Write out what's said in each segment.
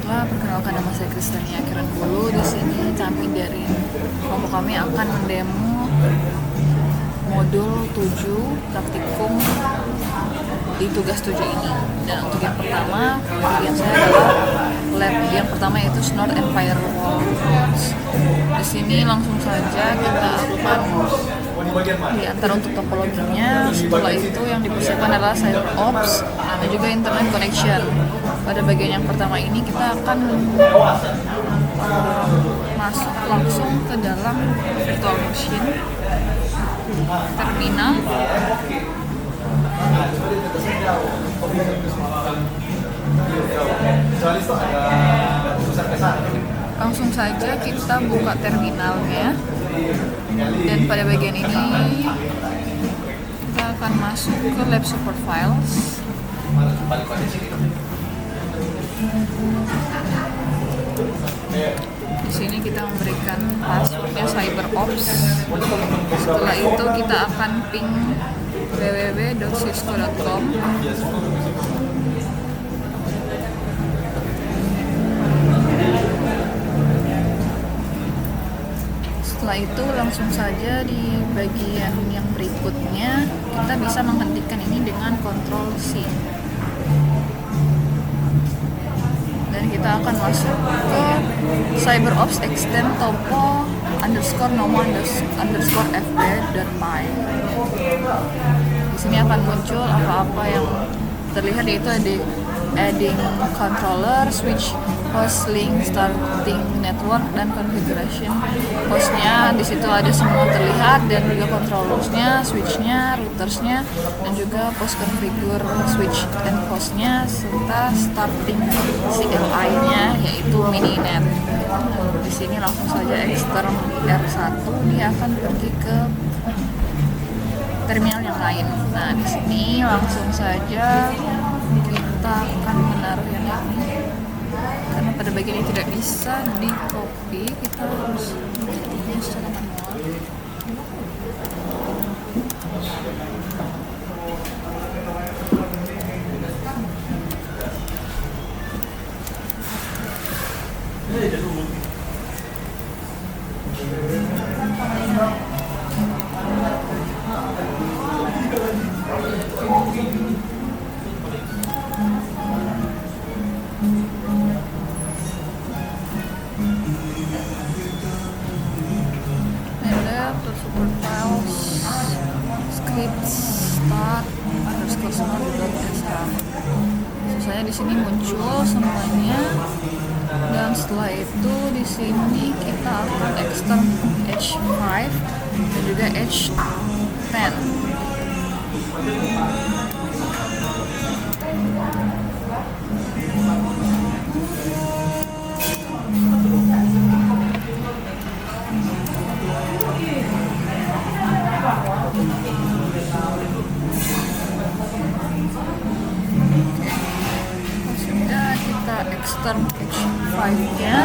Baiklah, perkenalkan nama saya Kristania Kiran Bulu. Di sini kami dari kelompok kami akan mendemo modul 7 praktikum di tugas 7 ini. Dan untuk yang pertama, bagian saya adalah lab yang pertama yaitu Snort and Firewall Rules. Di sini langsung saja kita akan diantar untuk topologinya. Setelah itu yang dipersiapkan adalah CyberOps dan juga Internet Connection. Pada bagian yang pertama ini kita akan masuk langsung ke dalam virtual machine terminal. Langsung saja kita buka terminalnya, dan pada bagian ini kita akan masuk ke lab support files. Di sini kita memberikan passwordnya CyberOps. Setelah itu kita akan ping www.cisco.com. Setelah itu langsung saja di bagian yang berikutnya kita bisa menghentikan ini dengan Ctrl C. Dan kita akan masuk ke CyberOps extend topo _nomo_fb.py. Di sini akan muncul apa-apa yang terlihat, yaitu adding controller, switch host, link, starting network, dan configuration hostnya. Di situ ada semua terlihat, dan juga controllersnya, switchnya, routersnya, dan juga post configure switch and hostnya, serta starting CLI-nya yaitu mininet. Di sini langsung saja extern R1 dia akan pergi ke terminal yang lain. Nah, di sini langsung saja kita akan menaruh yang ini. Karena pada bagian ini tidak bisa di copy, kita harus mengetiknya secara manual. Support files, scripts, start, _snort.sh. Saya di sini muncul semuanya, dan setelah itu di sini kita akan extend H5 dan juga H10. Sudah kita extend H5-nya.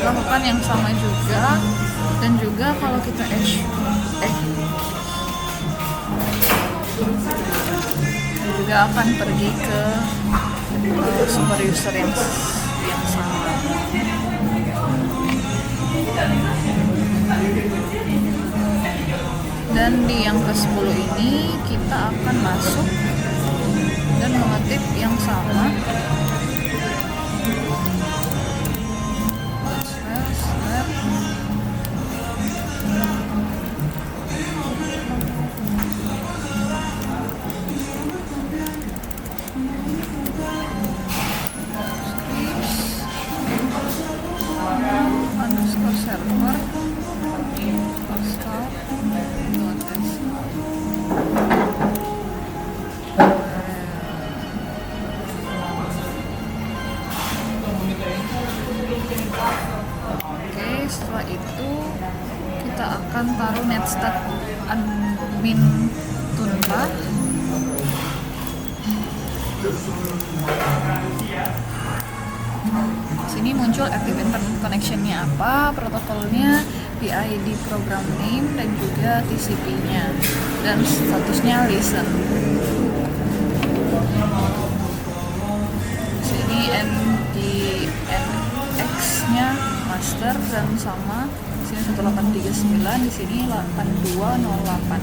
Lakukan yang sama juga, dan juga kalau kita juga akan pergi ke super user yang sama. Dan di yang ke-10 ini kita akan masuk dan mengetik yang sama. Server Oke, setelah itu kita akan taruh netstat admin tunpa. Sini muncul active internet connection-nya apa, protokolnya, PID program name dan juga TCP-nya, dan statusnya listen. Sini NX-nya master dan sama. Di sini 1839, di sini 8208.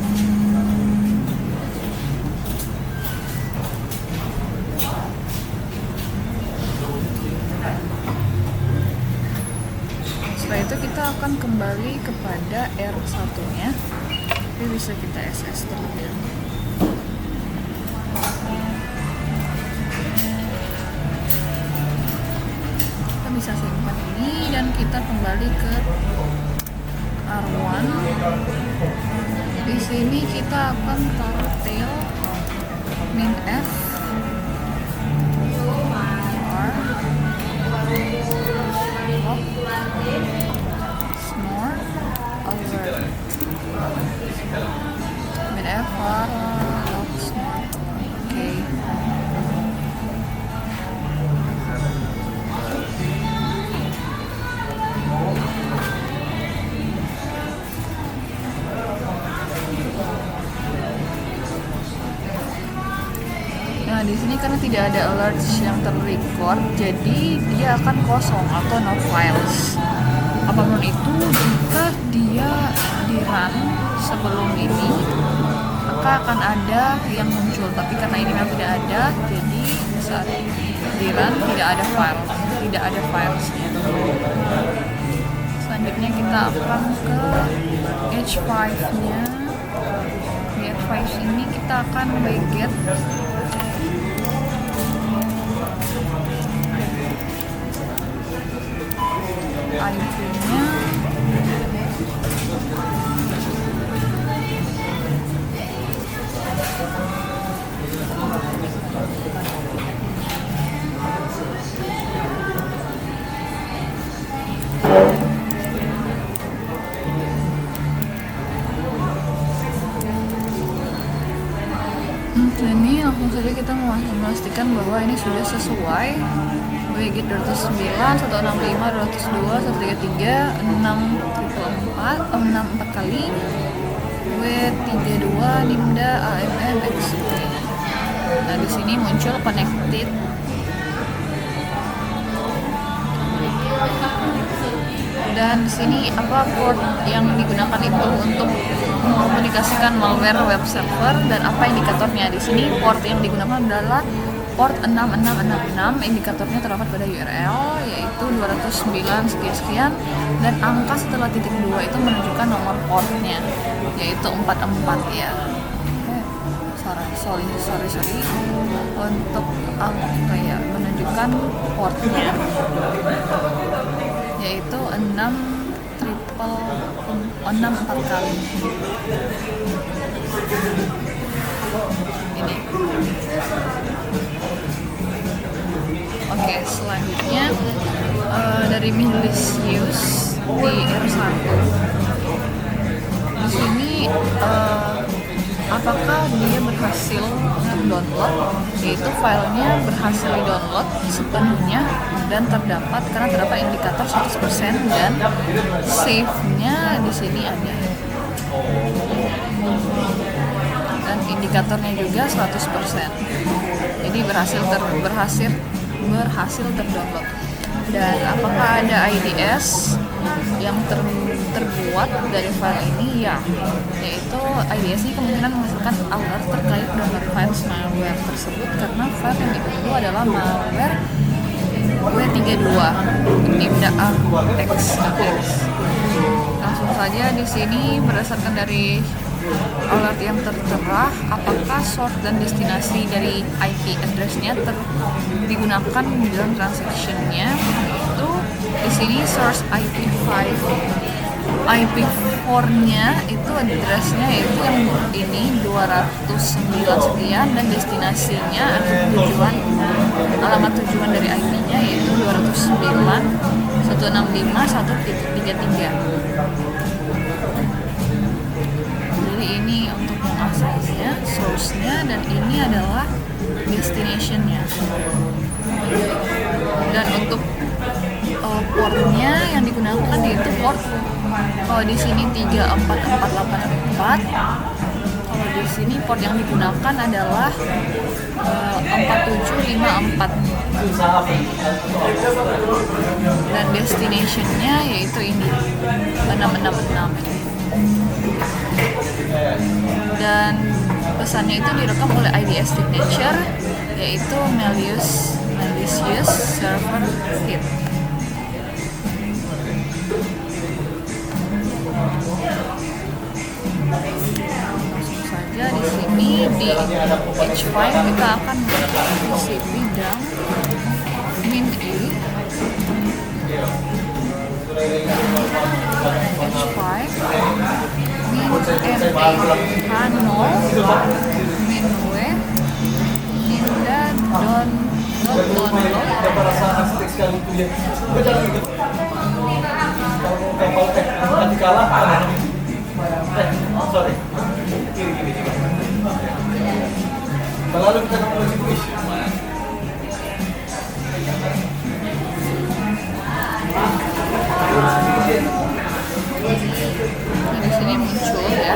Setelah itu kita akan kembali kepada R1 nya, tapi bisa kita SS terlebih dahulu. Kita bisa simpan ini dan kita kembali ke R1. Di sini kita akan taruh tail min F R snore alert min F R snore. Oke. Nah, di sini karena tidak ada alert yang terrecord, jadi dia akan kosong atau no files. Apapun itu, jika dia di run sebelum ini, maka akan ada yang muncul. Tapi karena ini memang tidak ada, jadi saat di run tidak ada file, tidak ada filesnya. Selanjutnya kita akan ke H5-nya. Di H5 ini kita akan wget IP-nya. Ini langsung saja kita memastikan bahwa ini sudah sesuai. WG 209, 165, 202, 133, 64 kali, W32, Nimda, AMM, XP. Nah, di sini muncul connected. Dan di sini apa port yang digunakan itu untuk mengkomunikasikan malware web server dan apa indikatornya. Di sini port yang digunakan adalah port 6666, indikatornya terdapat pada URL yaitu 209 sekian dan angka setelah titik 2 itu menunjukkan nomor portnya yaitu 44 ya. Sorry untuk angka ya, menunjukkan portnya yaitu 64 kali. Ini. Oke, selanjutnya dari malicious di R1. Di sini apakah dia berhasil download, yaitu filenya berhasil di-download sepenuhnya dan terdapat karena terdapat indikator 100% dan save-nya di sini ada. Dan indikatornya juga 100%. Jadi berhasil terdownload. Dan apakah ada IDS yang terbuat dari file ini? Ya, yaitu IDS ini kemungkinan menghasilkan alert terkait download files malware tersebut karena file yang diunduh adalah malware W32 Nimda XAX. Langsung saja di sini berdasarkan dari alert yang tertera, apakah source dan destinasi dari IP address-nya digunakan di dalam transaction-nya. Itu di sini source IP4-nya itu address-nya itu yang ini 209 sekian dan destinasinya atau alamat tujuan dari IP-nya yaitu 209.165.133. Ini untuk mengaksesnya, source-nya, dan ini adalah destination-nya. Dan untuk portnya yang digunakan yaitu port, kalau di sini 34484, kalau di sini port yang digunakan adalah 4754, dan destinationnya yaitu ini 666, dan pesannya itu direkam oleh IDS signature yaitu malicious server hit. Langsung saja di sini di H5 kita akan TCP dump min A H5 min MA H0 min W min dan download. Lalu kita mulai push. Nah, di sini muncul ya.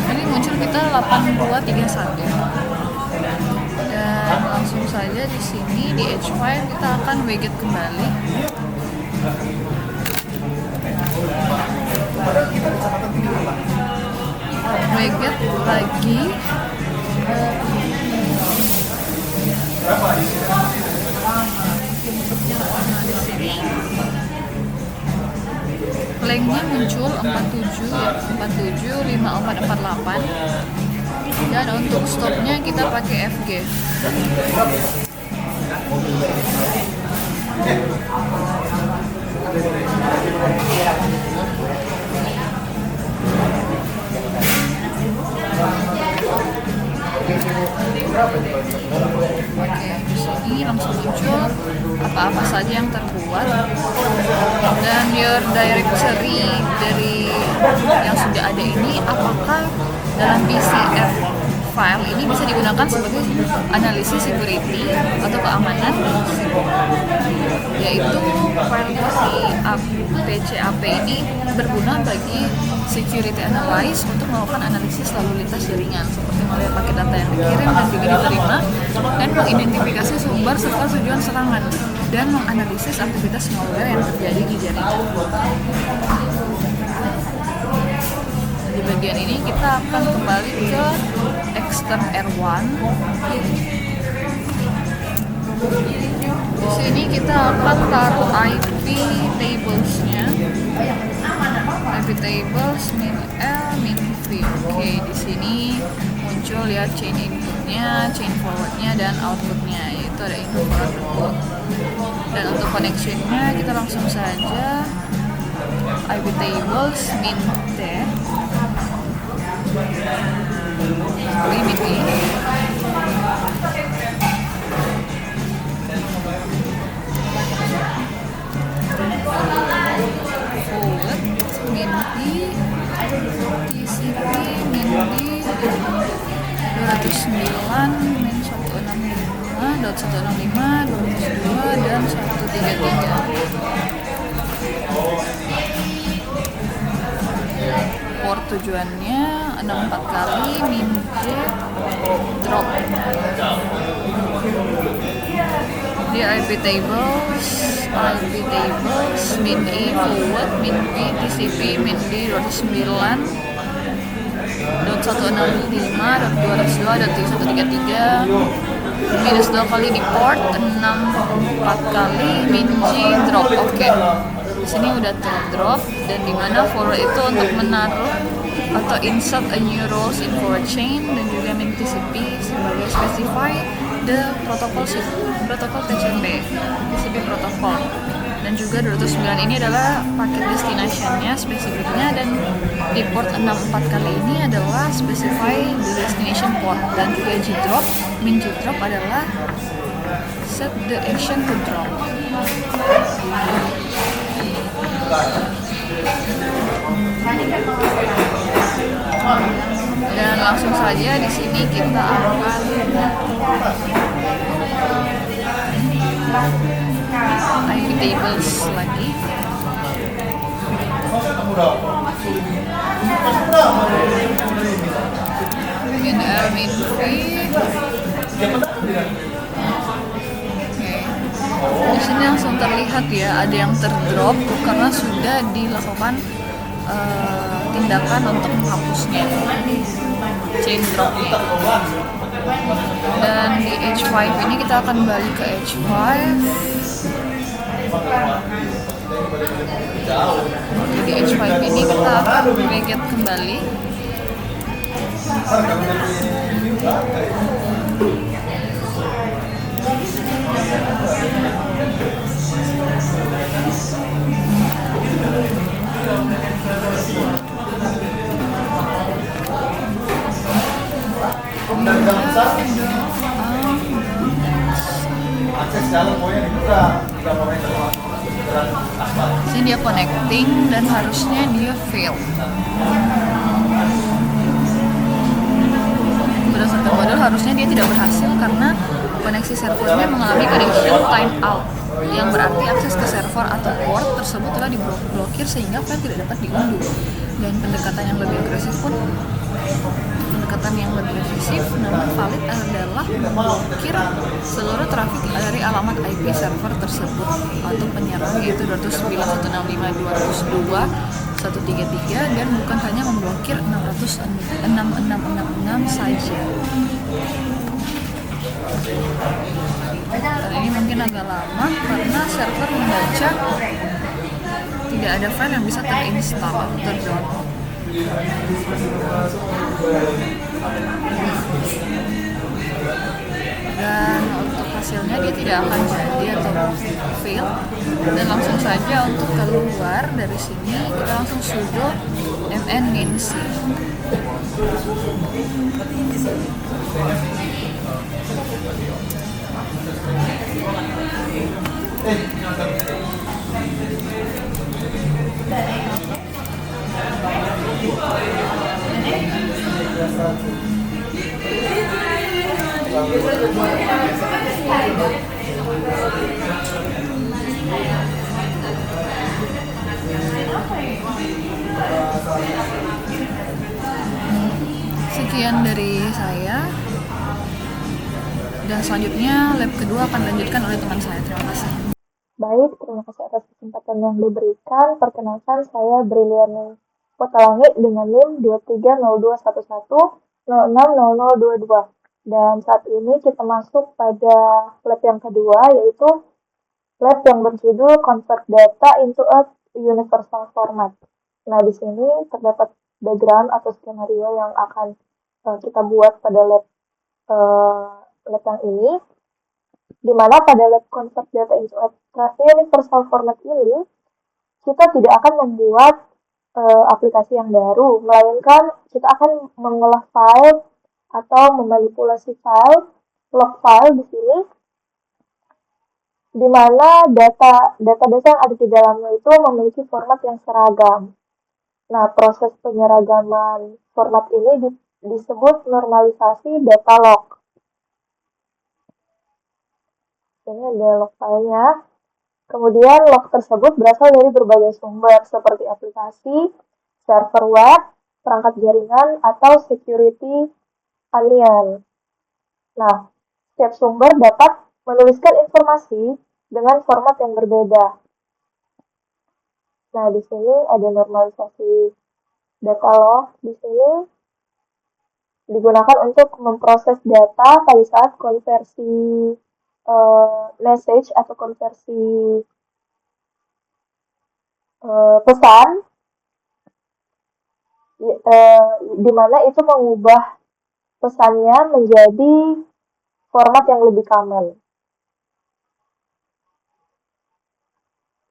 Ini muncul kita 8231. Dan langsung saja di sini di H5 kita akan wget kembali. Wget lagi. Nah, di sini flanknya muncul 475448, dan untuk stopnya kita pakai FG. Oke, di sini langsung muncul apa-apa saja yang terbuat, dan your directory dari yang sudah ada ini apakah dalam PCF file ini bisa digunakan sebagai analisis security atau keamanan, yaitu file PCAP ini berguna bagi security analysis untuk melakukan analisis lalu lintas jaringan seperti melihat paket data yang dikirim dan juga diterima, dan mengidentifikasi sumber serta tujuan serangan, dan menganalisis aktivitas malware yang terjadi di jaringan. Di bagian ini kita akan kembali ke Extern R1. Di sini kita akan taruh IP tablesnya. IP tables min L min V. Oke, di sini muncul ya chain inputnya, chain forwardnya, dan outputnya, yaitu ada input, forward, output. Dan untuk connectionnya kita langsung saja IP tables min T min I. Forward min I, TCP min D 209 min 165.165 202 dan 133. Port tujuannya 64 kali min J drop. Di IP tables min I forward min B TCP min D 209.165.202.133 minus 2 kali di port 64 kali min G drop. Oke. Di sini udah terdrop, dan dimana forward itu untuk menaruh atau insert a new roles in forward chain, dan juga min TCP sebagai specify the protocol TCP protocol, dan juga 209 ini adalah paket destinationnya, spesifiknya, dan di port 64 kali ini adalah specify the destination port, dan juga G-drop, min G-drop adalah set the action to drop. Dan langsung saja di sini kita akan ID tables lagi. Min R, min V. Di sini langsung terlihat ya ada yang terdrop karena sudah dilakukan tindakan untuk menghapusnya, chain dropnya. Dan di H5 ini kita akan balik ke H5. Di H5 ini kita akan reget kembali. Sini dia connecting dan harusnya dia fail. Berdasarkan model harusnya dia tidak berhasil karena koneksi servernya mengalami connection timeout, yang berarti akses ke server atau port tersebut telah diblokir sehingga file tidak dapat diunduh. Dan pendekatan yang lebih agresif namun valid adalah memblokir seluruh trafik dari alamat IP server tersebut atau penyerang, yaitu 209.168.102.133, dan bukan hanya memblokir 66666 saja. Dan ini mungkin agak lama karena server membaca tidak ada file yang bisa terinstall atau terdownload. Dan untuk hasilnya dia tidak akan jadi atau fail. Dan langsung saja untuk keluar dari sini kita langsung sudo mn-c. Sekian dari saya, dan selanjutnya lab kedua akan dilanjutkan oleh teman saya. Terima kasih. Baik, terima kasih atas kesempatan yang diberikan. Perkenalkan, saya Briliani Potalangi dengan NIM 230211060022. Dan saat ini kita masuk pada lab yang kedua, yaitu lab yang berjudul Convert Data into a Universal Format. Nah, di sini terdapat background atau skenario yang akan kita buat pada lab yang ini, di mana pada lab Convert Data into a Universal Format ini, kita tidak akan membuat aplikasi yang baru, melainkan kita akan mengolah file atau memanipulasi file, log file di sini, di mana data-data yang ada di dalamnya itu memiliki format yang seragam. Nah, proses penyeragaman format ini disebut normalisasi data log. Ini ada log filenya. Kemudian log tersebut berasal dari berbagai sumber seperti aplikasi, server web, perangkat jaringan, atau security onion. Nah, setiap sumber dapat menuliskan informasi dengan format yang berbeda. Nah, di sini ada normalisasi data log. Di sini digunakan untuk memproses data pada saat konversi message atau konversi pesan, di mana itu mengubah pesannya menjadi format yang lebih common.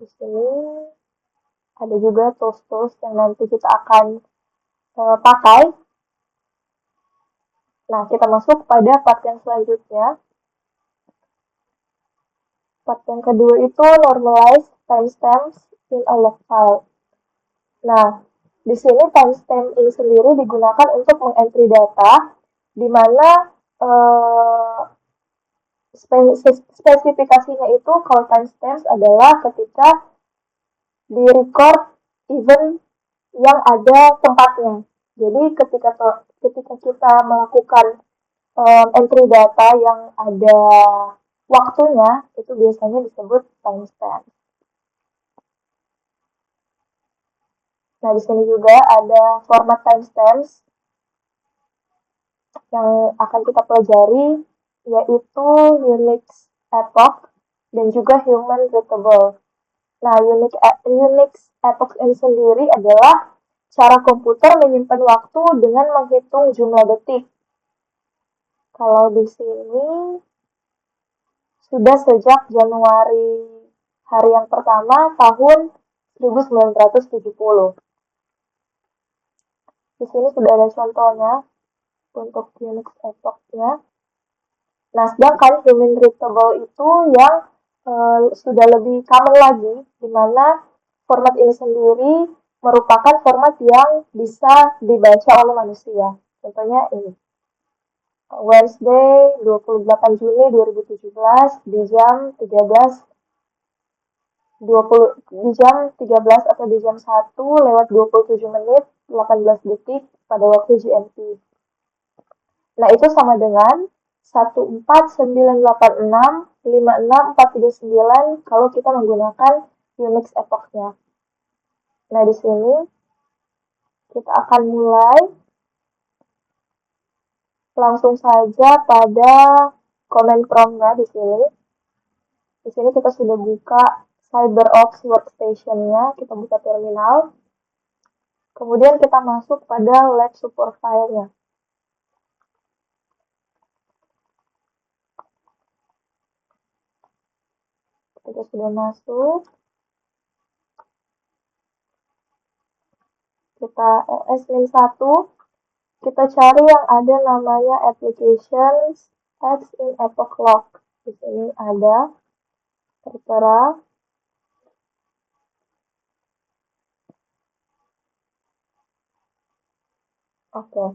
Di sini ada juga tools-tools yang nanti kita akan pakai. Nah, kita masuk pada part yang selanjutnya. Part yang kedua itu normalize timestamps in a log file. Nah, Di sini timestamp ini sendiri digunakan untuk mengentry data, di mana eh, spesifikasinya itu kalau timestamp adalah ketika di record event yang ada tempatnya. Jadi ketika kita melakukan entry data yang ada waktunya, itu biasanya disebut timestamp. Nah, di sini juga ada format timestamps yang akan kita pelajari, yaitu Unix epoch dan juga human readable. Nah, Unix epoch ini sendiri adalah cara komputer menyimpan waktu dengan menghitung jumlah detik. Kalau di sini sudah sejak Januari hari yang pertama tahun 1970. Di sini sudah ada contohnya untuk Unix epoch-nya. Nah, sedangkan human readable itu yang sudah lebih common lagi, di mana format ini sendiri merupakan format yang bisa dibaca oleh manusia. Contohnya ini. Wednesday 28 Juni 2017 di jam 13 20 di jam 13 atau di jam 1 lewat 27 menit 18 detik pada waktu GMT. Nah, itu sama dengan 14986 56439 kalau kita menggunakan Unix epoch-nya. Nah, di sini kita akan mulai langsung saja pada command prompt-nya di sini. Di sini kita sudah buka CyberOps workstation-nya, kita buka terminal. Kemudian kita masuk pada lab support file-nya. Kita sudah masuk. Kita ls-1, kita cari yang ada namanya applications X in epoch log. Di sini ada, tertera. Oke.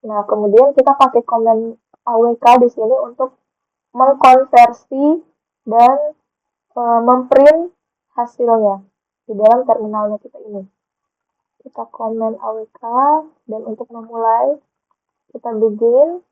Nah, kemudian kita pakai command awk di sini untuk mengkonversi dan memprint hasilnya di dalam terminalnya kita ini. Kita command awk dan untuk memulai kita begin.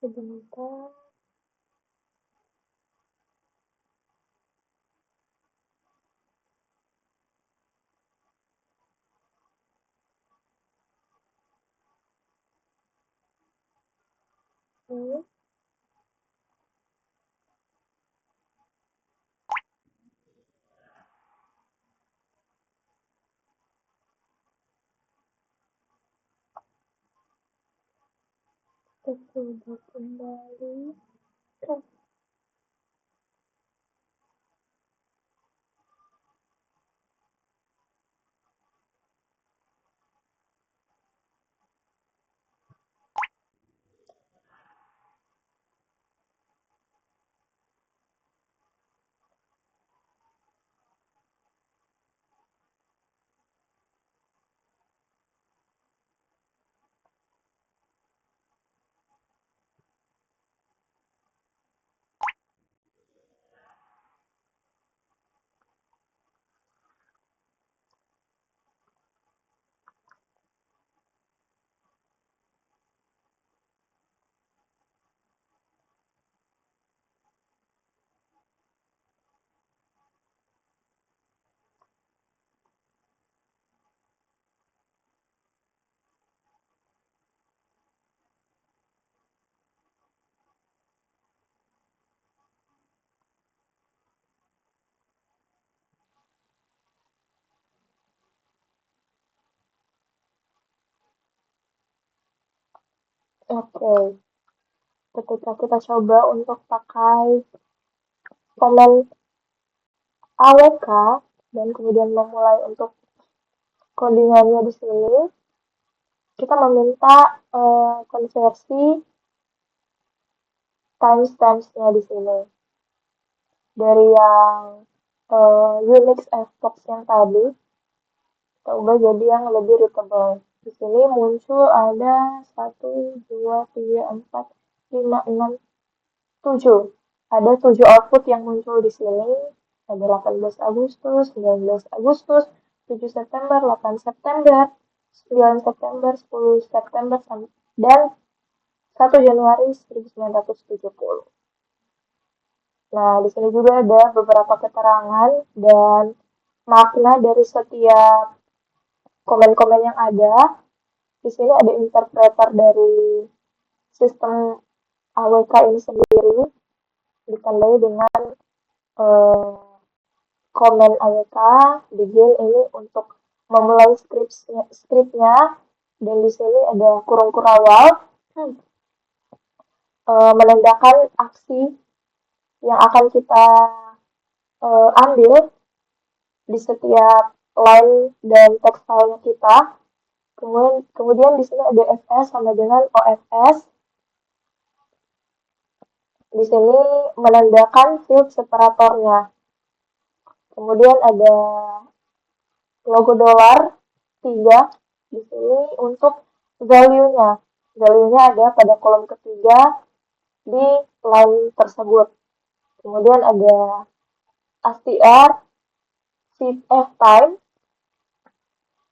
Sebentar. Hmm. Sudah kembali. Oke, ketika kita coba untuk pakai komen AWK dan kemudian memulai untuk codingannya di sini, kita meminta konversi timestamps-nya di sini. Dari yang Unix Xbox yang tadi, kita ubah jadi yang lebih readable. Di sini muncul ada 1, 2, 3, 4, 5, 6, 7. Ada 7 output yang muncul di sini. Ada 18 Agustus, 19 Agustus, 7 September, 8 September, 9 September, 10 September, dan 1 Januari 1970. Nah, di sini juga ada beberapa keterangan dan makna dari setiap komen-komen yang ada. Di sini ada interpreter dari sistem AWK ini sendiri, ditandai dengan komen AWK, begin ini untuk memulai skripnya, dan di sini ada kurung kurawal menandakan aksi yang akan kita ambil di setiap line dan text file kita. Kemudian di sini ada fs sama dengan ofs. Di sini menandakan field separatornya. Kemudian ada logo dolar 3 di sini untuk value-nya. Value-nya ada pada kolom ketiga di line tersebut. Kemudian ada str shift time.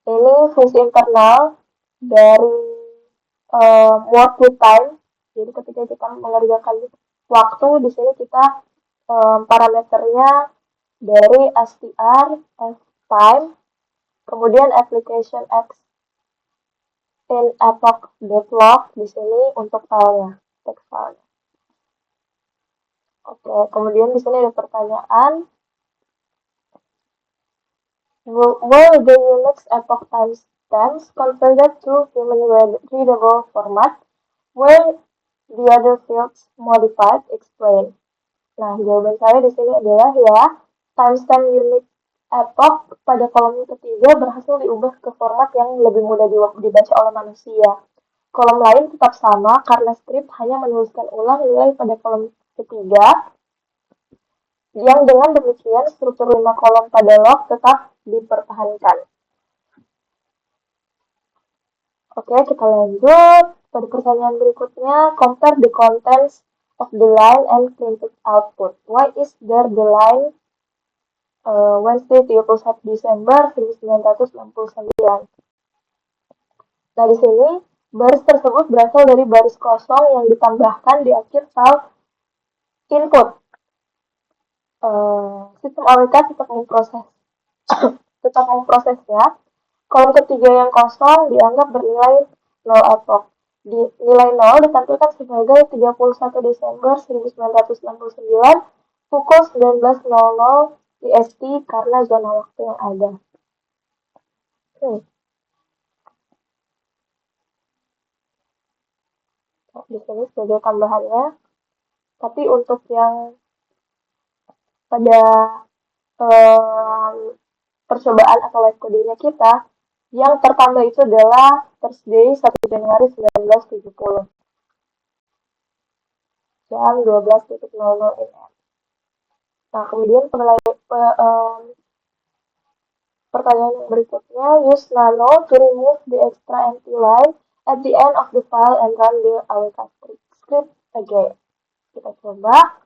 Ini fungsi internal dari work time. Jadi ketika kita mengerjakan waktu, di sini kita parameternya dari str time, kemudian application x in epoch.log di sini untuk filenya, text file. Oke, kemudian di sini ada pertanyaan. Will the Unix epoch timestamps converted to human readable format? Will the other fields modified? Explain. Nah, jawaban saya di sini adalah ya, timestamp Unix epoch pada kolom ketiga berhasil diubah ke format yang lebih mudah dibaca oleh manusia. Kolom lain tetap sama karena script hanya menuliskan ulang nilai pada kolom ketiga, yang dengan demikian struktur 5 kolom pada log tetap dipertahankan. Oke, kita lanjut. Pada pertanyaan berikutnya, compare the contents of the line and printed output. Why is there the line Wednesday 31 Desember 1969? Nah, di sini baris tersebut berasal dari baris kosong yang ditambahkan di akhir file input. Sistem AWK tetap memprosesnya. Kolom ketiga yang kosong dianggap bernilai 0 epoch. Nilai 0 ditampilkan sebagai 31 Desember 1969 pukul 19.00 IST karena zona waktu yang ada. Nah, di sini sebagai tambahannya, tapi untuk yang pada percobaan atau live codingnya kita, yang tertambah itu adalah Thursday 1 Januari 1970 jam 12.00 AM. Nah, kemudian pertanyaan yang berikutnya, use nano to remove the extra empty line at the end of the file and run the AWK script again. Kita coba.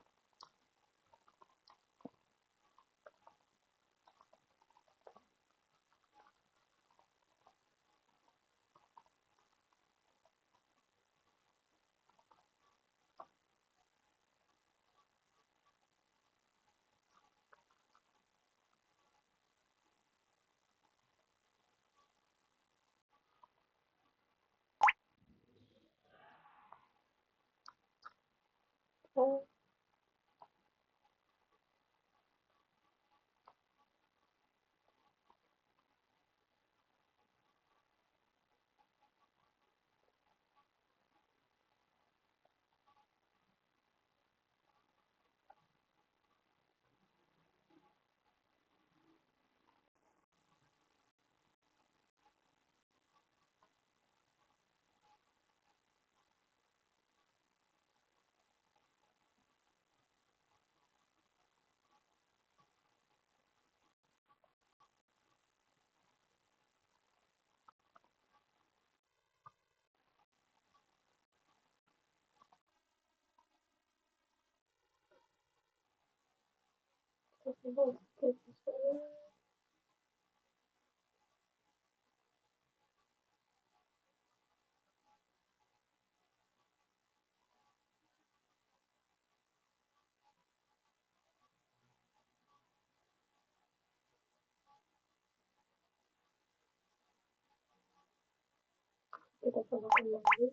Kita coba kembali.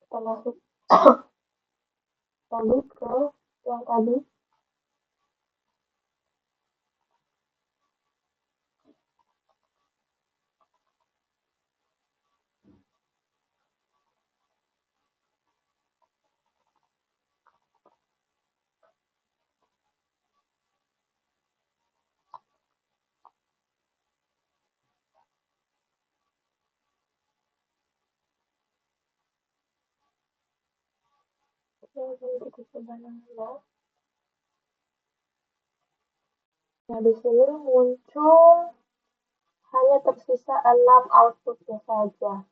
Kita masuk tadi ke yang tadi. Kita coba nambah. Nah, di sini muncul hanya tersisa 6 outputnya saja.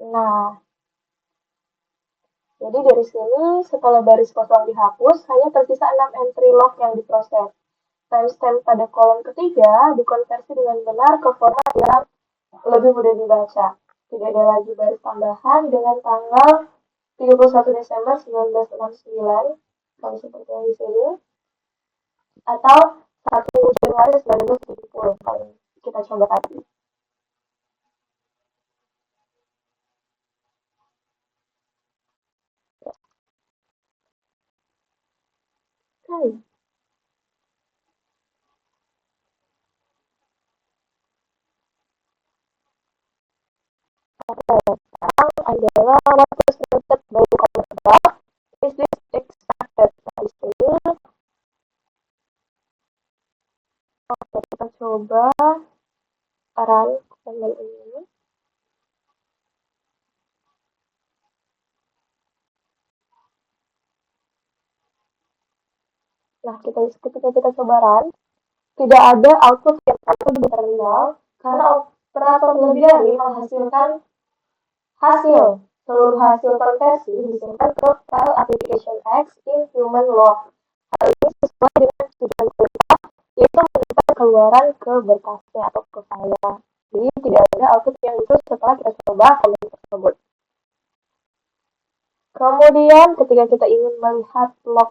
Nah, jadi dari sini setelah baris kosong dihapus, hanya tersisa 6 entry log yang diproses. Timestamp pada kolom ketiga dikonversi dengan benar ke format yang lebih mudah dibaca. Tidak ada lagi baris tambahan dengan tanggal 31 Desember 1969, kalau seperti yang di sini, atau 1 Januari 1970, kalau kita coba tadi. Oke. Sekarang adalah what is printed by the comment above. Is this expected? Nah, di sini, oke, kita coba run command ini. Nah, ketika kita coba run, tidak ada output yang terlihat di terminal karena operator lebih menghasilkan hasil. Seluruh hasil konversi disimpan ke file application X in human log. Hal ini sesuai dengan tujuan kita, yaitu menyimpan keluaran ke berkasnya atau ke file. Jadi tidak ada output yang muncul setelah kita coba command tersebut. Kemudian ketika kita ingin melihat log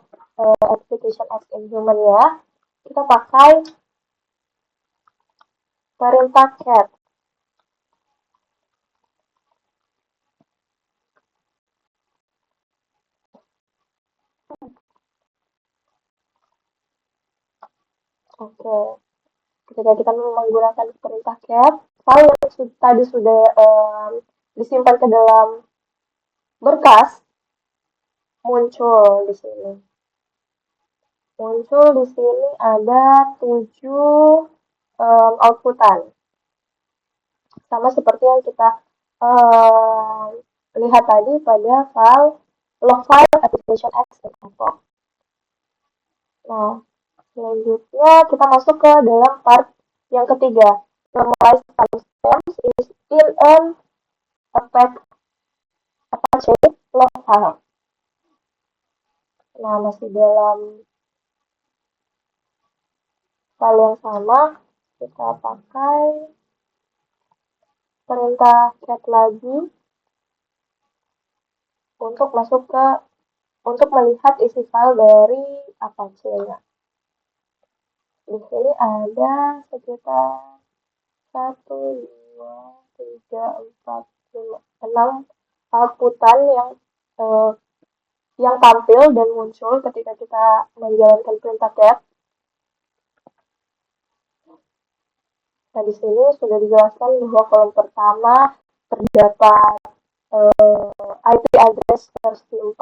application X in human ya, kita pakai perintah cat. Oke, ketika kita menggunakan perintah cat, file yang tadi sudah disimpan ke dalam berkas muncul di sini. Muncul di sini ada 7 outputan. Sama seperti yang kita lihat tadi pada file log file application example. Nah, selanjutnya kita masuk ke dalam part yang ketiga. Normalize timestamps is in an Apache log file. Nah, masih dalam file yang sama, kita pakai perintah cat lagi untuk masuk ke untuk melihat isi file dari Apache-nya. Di sini ada sekitar 1, 2, 3, 4, 5, 6 outputan yang tampil dan muncul ketika kita menjalankan perintah cat. Nah, di sini sudah dijelaskan bahwa kolom pertama terdapat IP address versi 4,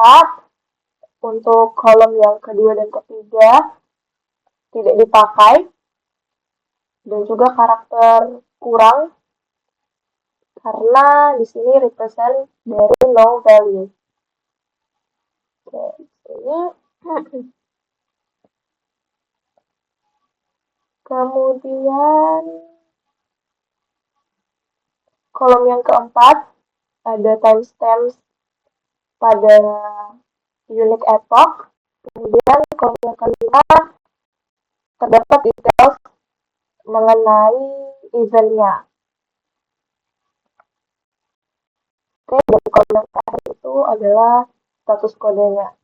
untuk kolom yang kedua dan ketiga tidak dipakai, dan juga karakter kurang karena di sini represent dari no value. Oke, ini kemudian kolom yang keempat ada timestamps pada unique epoch. Kemudian kolom yang kelima terdapat details mengenai eventnya. Oke, dan kolom yang terakhir itu adalah status kodenya.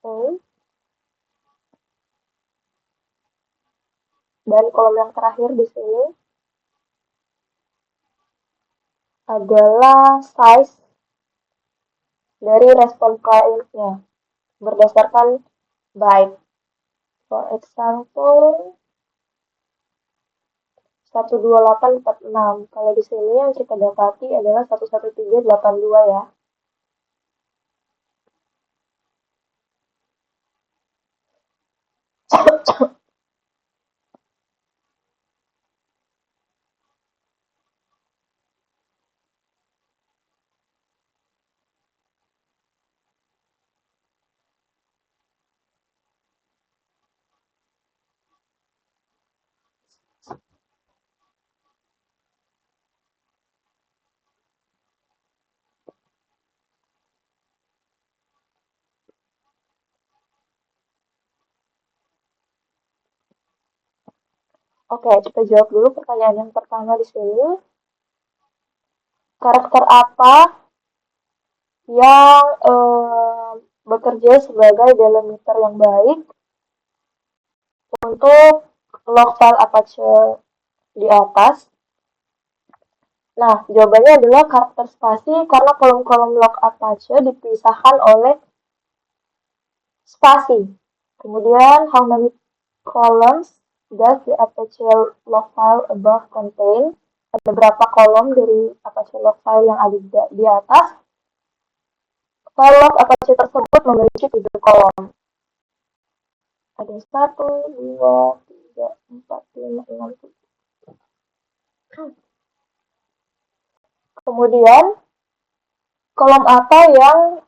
Oke. Dan kolom yang terakhir di sini adalah size dari respon client-nya berdasarkan byte. For example, 12846. Kalau di sini yang kita dapati adalah 11382 ya. Oke, kita jawab dulu pertanyaan yang pertama di sini. Karakter apa yang bekerja sebagai delimiter yang baik untuk log file Apache di atas? Nah, jawabannya adalah karakter spasi karena kolom-kolom log Apache dipisahkan oleh spasi. Kemudian, how many columns does the Apache log file above contain? Ada berapa kolom dari Apache log file yang ada di atas? File log Apache tersebut memiliki 3 kolom. Ada 1, 2, 3, 4, 5, 6, 7. Kemudian, kolom apa yang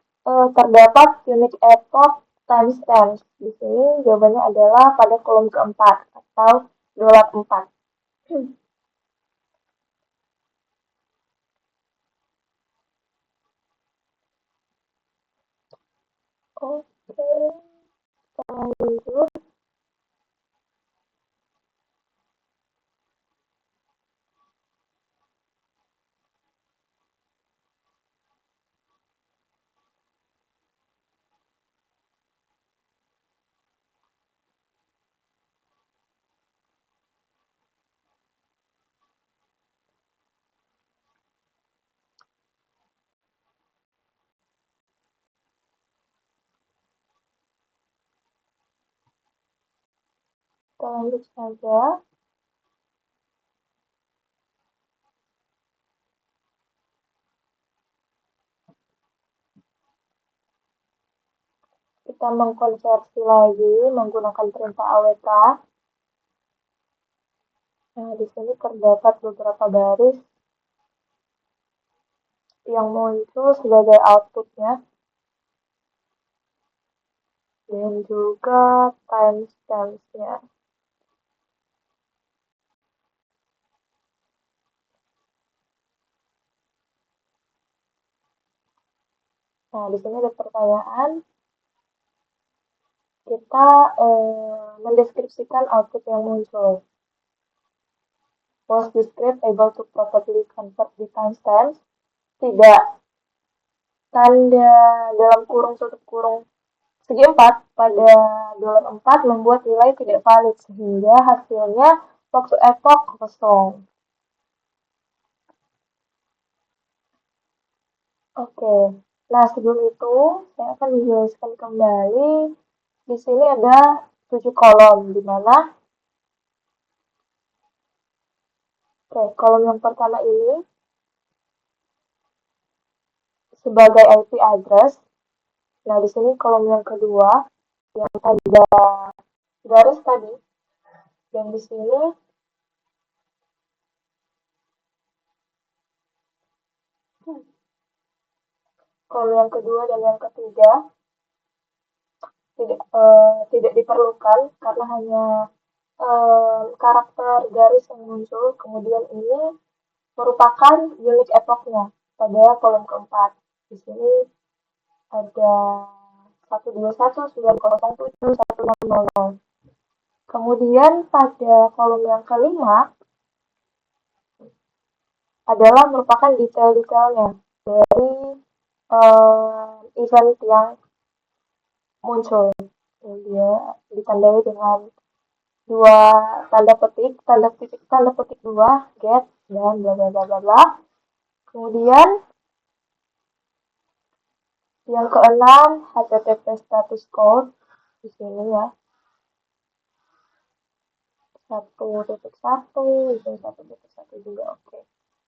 terdapat unique epoch timestamps? Di sini jawabannya adalah pada kolom keempat atau 284. Oke, lanjut. Kita lanjut saja. Kita mengkonversi lagi menggunakan perintah awk. Nah, di sini terdapat beberapa baris yang muncul sebagai outputnya dan juga timestamps-nya. Nah, di sini ada pertanyaan. Kita mendeskripsikan output yang muncul. Was the script able to properly convert the timestamps? Tidak. Tanda dalam kurung tutup kurung segi 4 pada $4 membuat nilai tidak valid sehingga hasilnya waktu epoch kosong. Oke. Nah, sebelum itu saya akan menjelaskan kembali. Di sini ada 7 kolom di mana kolom yang pertama ini sebagai IP address. Nah, di sini kolom yang kedua yang ada garis tadi. Dan di sini kolom yang kedua dan yang ketiga tidak diperlukan karena hanya karakter garis yang muncul. Kemudian ini merupakan unique epoch-nya pada kolom keempat. Di sini ada 12190171600. Kemudian pada kolom yang kelima adalah merupakan detail-detailnya dari event yang muncul. Dia ditandai dengan dua tanda petik 2 get dan bla bla bla bla bla. Kemudian yang keenam HTTP status code di sini ya. 1.1 itu 1.1 juga oke.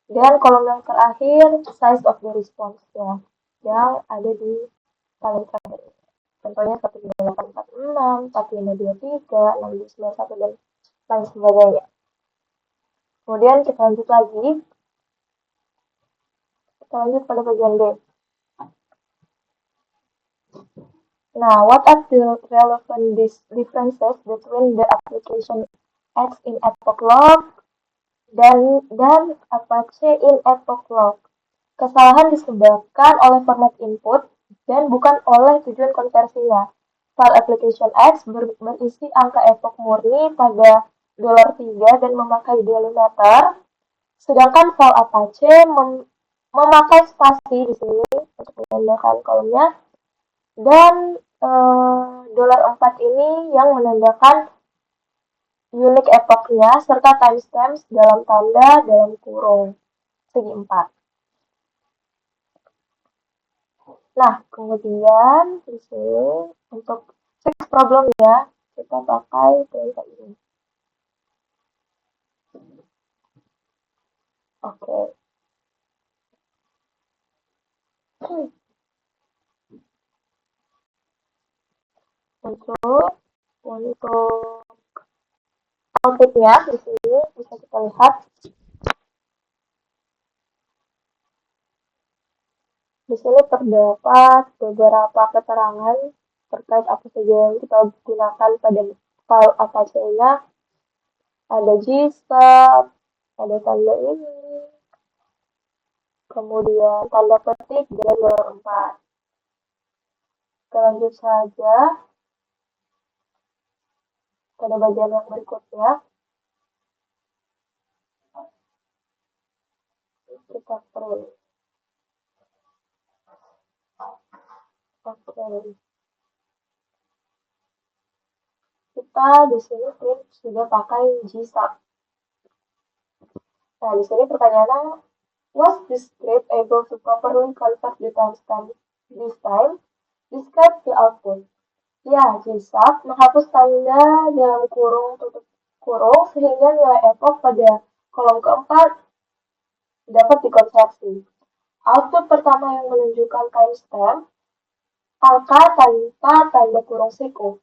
Dan kolom yang terakhir size of the response ya, yang ada di paling terakhir. Contohnya 13846, 4523, 6291 dan lain sebagainya. Kemudian kita lanjut lagi. Kita lanjut pada bagian D. Now, what are the relevant differences between the application X in epoch log dan Apache in epoch log? Kesalahan disebabkan oleh format input dan bukan oleh tujuan konversinya. File application X berisi angka epoch murni pada $3 dan memakai delimiter, sedangkan file Apache memakai spasi di sini untuk menandakan kolomnya, dan $4 ini yang menandakan unique epoch-nya serta timestamps dalam tanda dalam kurung segi 4. Nah, kemudian di sini untuk fix problemnya kita pakai perintah ini. Oke. Untuk outputnya di sini bisa kita lihat. Di sini terdapat beberapa keterangan terkait apa saja yang kita gunakan pada file Apache-nya. Ada GSub, ada tanda ini, kemudian tanda petik dan $4. Kita lanjut saja pada bagian yang berikutnya. Kita print. Oke. Kita di sini print sudah pakai GSub. Nah, di sini pertanyaannya, was this script able to properly convert the timestamp this time? Describe the output. Ya, GSub menghapus tanda dalam kurung tutup kurung sehingga nilai epoch pada kolom keempat dapat dikonversi. Output pertama yang menunjukkan timestamp angka tanpa tanda kurung siku.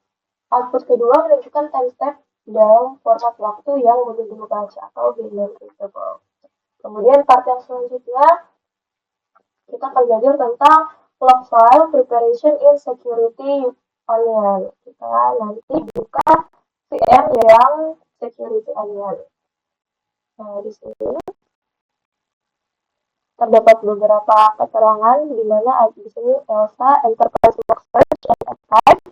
Output kedua menunjukkan timestamp dalam format waktu yang mudah dibaca atau binary readable. Kemudian part yang selanjutnya kita akan belajar tentang log file preparation in security onion. Kita nanti buka VM yang security onion. Nah, di sini terdapat beberapa keterangan di mana di sini ELSA Enterprise Log Search and Archive,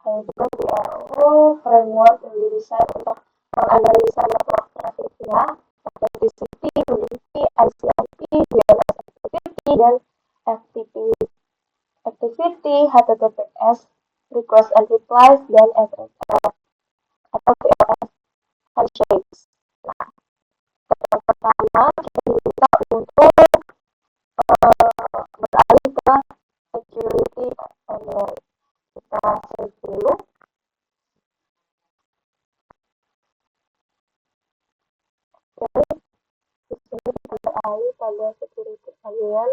yaitu PLO framework yang didesain untuk menganalisa network traffic-nya, TCP, UDP, ICMP, DNS activity, dan FTP activity, HTTPS, request and replies, dan SSL atau TLS handshakes. Nah, yang pertama kita diminta untuk beralih ke security onion. Kita save dulu. Oke, di sini kita beralih pada security onion.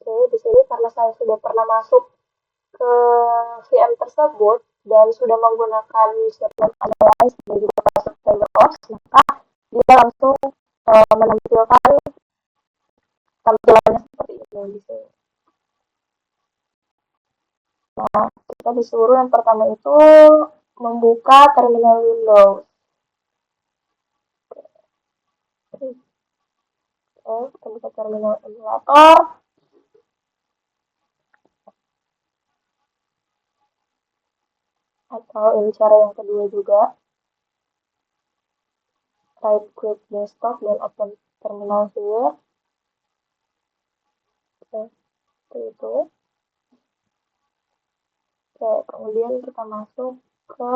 Oke, di sini karena saya sudah pernah masuk ke VM tersebut dan sudah menggunakan username analyze dan juga password DevOps, maka dia langsung menampilkan tampilannya seperti ini di sini. Nah, kita disuruh yang pertama itu membuka terminal Windows. Oke, kita buka terminal emulator. Atau ini cara yang kedua juga. Right click desktop dan open terminal here. Oke, seperti itu. Oke, kemudian kita masuk ke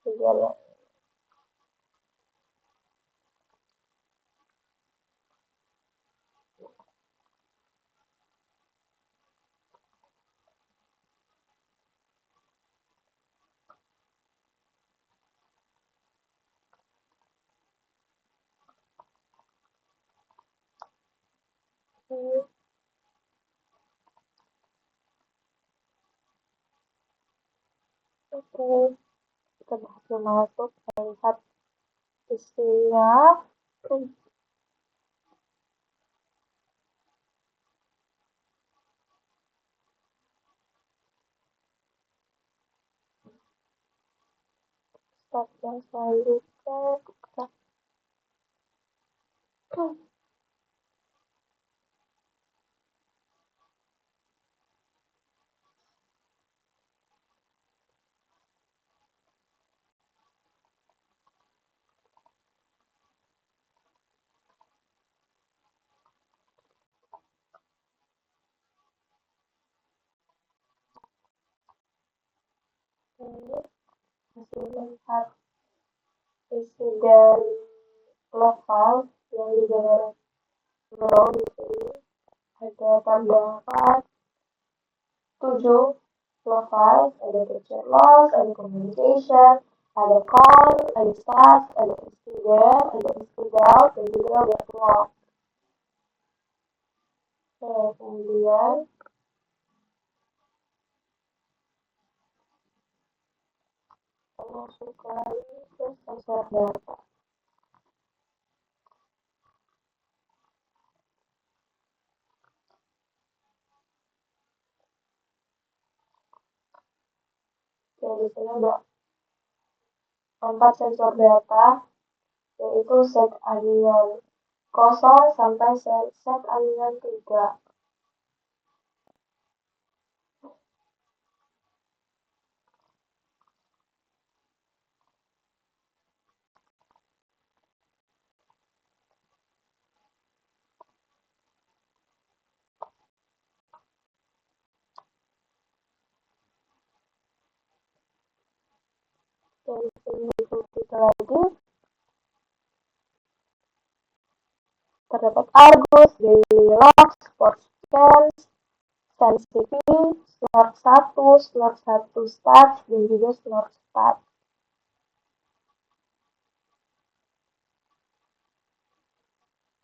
bagian yang ini. Oke, kita berhasil masuk, kita lihat isinya. Step yang selanjutnya kita ini masih melihat isi dari log file yang digambar below di sini. Ada terdapat 7 log files, ada capture loss, ada communication, ada call, ada status, ada incident, ada incident, dan juga web log. Oke, kemudian masuk lagi ke sensor data. Oke, di sini ada 4 sensor data, yaitu set onion 0 sampai set onion 3. lagi. Terdapat Argus, Daily Log, Sportscan, Science TV, Snort 1, Snort 1 Stats, dan juga Snort Stats.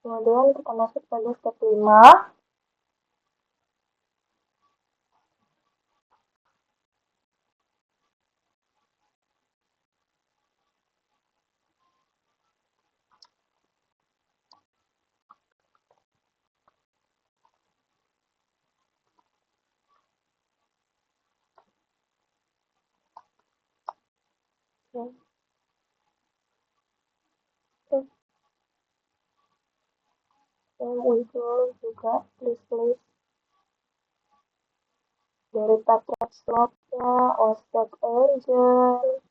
Kemudian kita masuk pada step 5. Yang muncul juga list-list dari paket slotnya, Ostet Agent,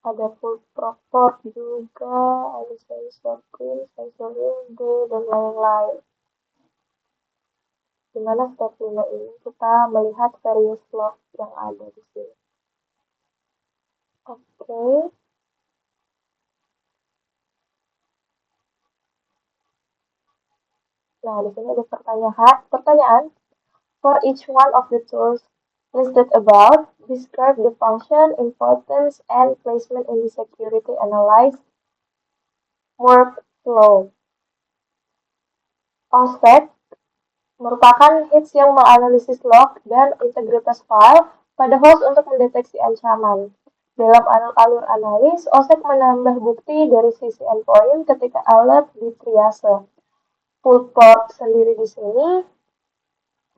ada full proport juga, ada sensor print, sensor window, dan lain-lain. Dimana step 5 ini kita melihat various slot yang ada di sini. Oke. Nah, di sini ada pertanyaan. For each one of the tools listed above, describe the function, importance, and placement in the security analysis workflow. OSPEC merupakan hits yang menganalisis log dan integritas file pada host untuk mendeteksi ancaman. Dalam alur analis, OSPEC menambah bukti dari sisi endpoint ketika alert di triase. Full port sendiri di sini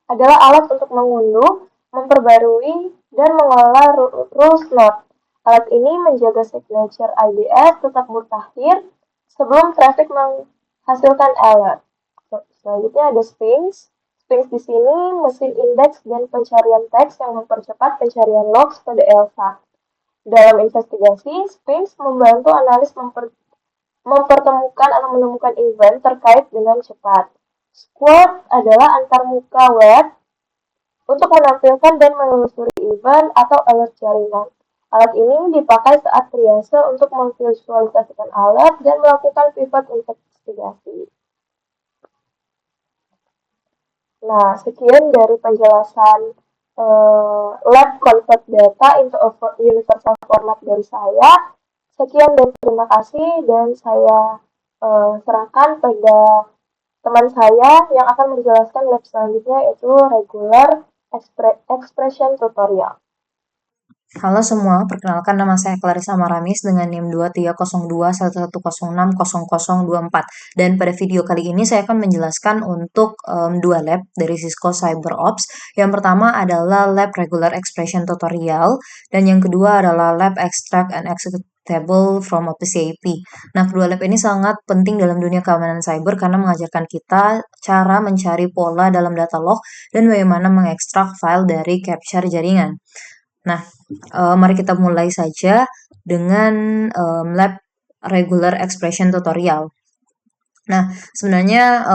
adalah alat untuk mengunduh, memperbarui, dan mengelola rules node. Alat ini menjaga signature IDS tetap mutakhir sebelum traffic menghasilkan alert. Selanjutnya ada Sphinx. Sphinx di sini mesin indeks dan pencarian teks yang mempercepat pencarian logs pada ELSA. Dalam investigasi, Sphinx membantu analis mempertemukan atau menemukan event terkait dengan cepat. Squad adalah antarmuka web untuk menampilkan dan menelusuri event atau alert jaringan. Alat ini dipakai saat triase untuk memvisualisasikan alert dan melakukan pivot investigasi. Nah, sekian dari penjelasan lab convert data into a universal format dari saya. Sekian dan terima kasih, dan saya serahkan pada teman saya yang akan menjelaskan lab selanjutnya, yaitu regular expression tutorial. Halo semua, perkenalkan nama saya Clarissa Maramis dengan NIM 230211060024. Dan pada video kali ini saya akan menjelaskan untuk dua lab dari Cisco CyberOps. Yang pertama adalah lab regular expression tutorial, dan yang kedua adalah lab extract and executable from a PCAP. Nah, kedua lab ini sangat penting dalam dunia keamanan cyber karena mengajarkan kita cara mencari pola dalam data log dan bagaimana mengekstrak file dari capture jaringan. Nah, mari kita mulai saja dengan lab regular expression tutorial. Nah, sebenarnya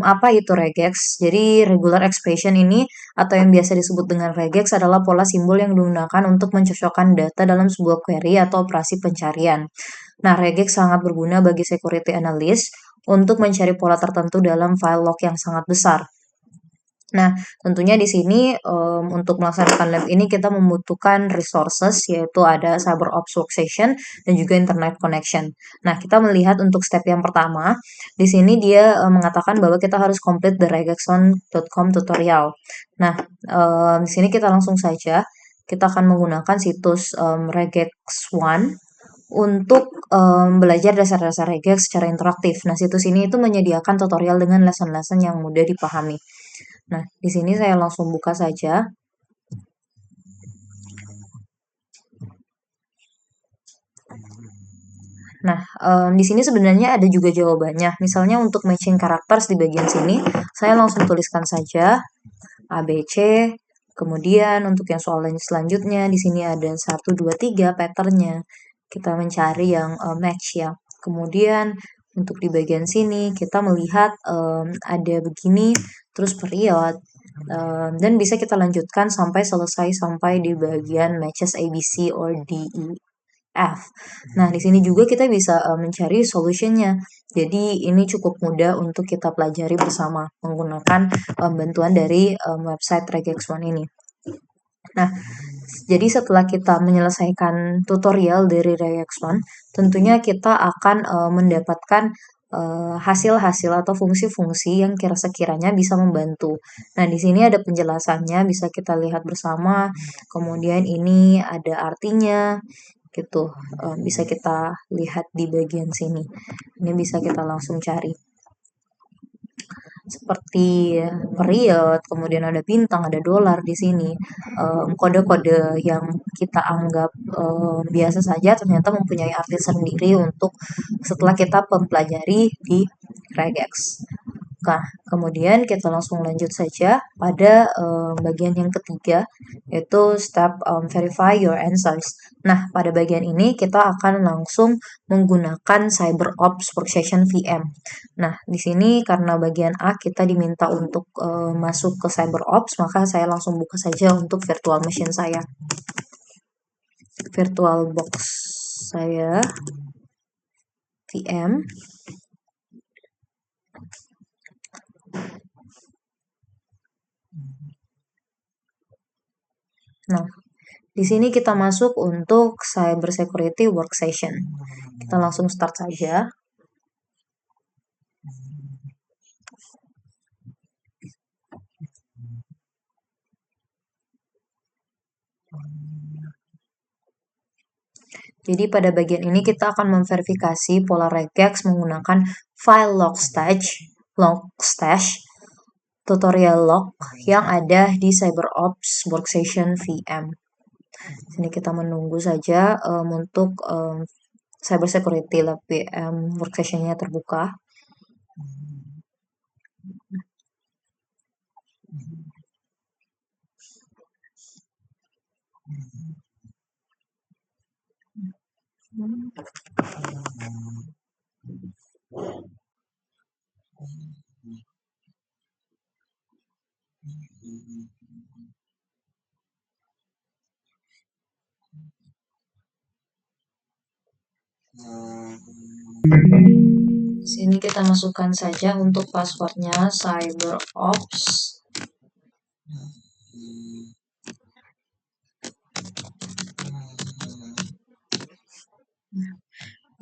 apa itu regex? Jadi regular expression ini atau yang biasa disebut dengan regex adalah pola simbol yang digunakan untuk mencocokkan data dalam sebuah query atau operasi pencarian. Nah, regex sangat berguna bagi security analyst untuk mencari pola tertentu dalam file log yang sangat besar. Nah, tentunya di sini untuk melaksanakan lab ini kita membutuhkan resources, yaitu ada CyberOps Workstation dan juga Internet Connection. Nah, kita melihat untuk step yang pertama, di sini dia mengatakan bahwa kita harus complete the regexon.com tutorial. Nah, di sini kita langsung saja, kita akan menggunakan situs regex1 untuk belajar dasar-dasar regex secara interaktif. Nah, situs ini itu menyediakan tutorial dengan lesson-lesson yang mudah dipahami. Nah, di sini saya langsung buka saja. Nah, di sini sebenarnya ada juga jawabannya. Misalnya untuk matching characters di bagian sini, saya langsung tuliskan saja ABC. Kemudian untuk yang soal selanjutnya, di sini ada 1, 2, 3 patternnya. Kita mencari yang match ya. Kemudian untuk di bagian sini, kita melihat ada begini, terus period. Dan bisa kita lanjutkan sampai selesai sampai di bagian matches ABC or DE. F. Nah, di sini juga kita bisa mencari solutionnya. Jadi ini cukup mudah untuk kita pelajari bersama menggunakan bantuan dari website regex1 ini. Nah, jadi setelah kita menyelesaikan tutorial dari regex1, tentunya kita akan mendapatkan hasil-hasil atau fungsi-fungsi yang sekiranya bisa membantu. Nah, di sini ada penjelasannya, bisa kita lihat bersama. Kemudian ini ada artinya, gitu. Bisa kita lihat di bagian sini. Ini bisa kita langsung cari. Seperti period, kemudian ada bintang, ada dolar di sini. Kode-kode yang kita anggap biasa saja ternyata mempunyai arti sendiri untuk setelah kita mempelajari di regex. Nah, kemudian kita langsung lanjut saja pada bagian yang ketiga, yaitu step verify your answers. Nah, pada bagian ini kita akan langsung menggunakan CyberOps Workstation VM. Nah, di sini karena bagian A kita diminta untuk masuk ke CyberOps, maka saya langsung buka saja untuk virtual machine saya. Virtual box saya, VM. Nah, di sini kita masuk untuk Cyber Security Workstation. Kita langsung start saja. Jadi pada bagian ini kita akan memverifikasi pola regex menggunakan file logstash tutorial log yang ada di CyberOps Workstation VM. Sini kita menunggu saja untuk Cyber Security Lab VM Workstation-nya terbuka. Sini kita masukkan saja untuk passwordnya CyberOps.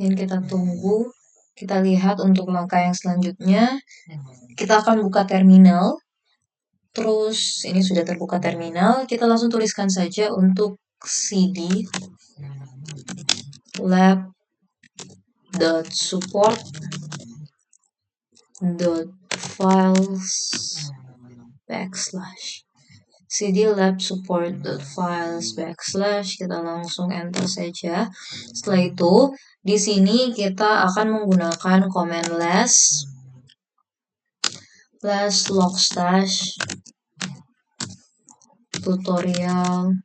Yang kita tunggu, kita lihat untuk langkah yang selanjutnya. Kita akan buka terminal. Terus ini sudah terbuka terminal, kita langsung tuliskan saja untuk cd lab.support.files cd lab.support.files kita langsung enter saja. Setelah itu, di sini kita akan menggunakan command less logstash tutorial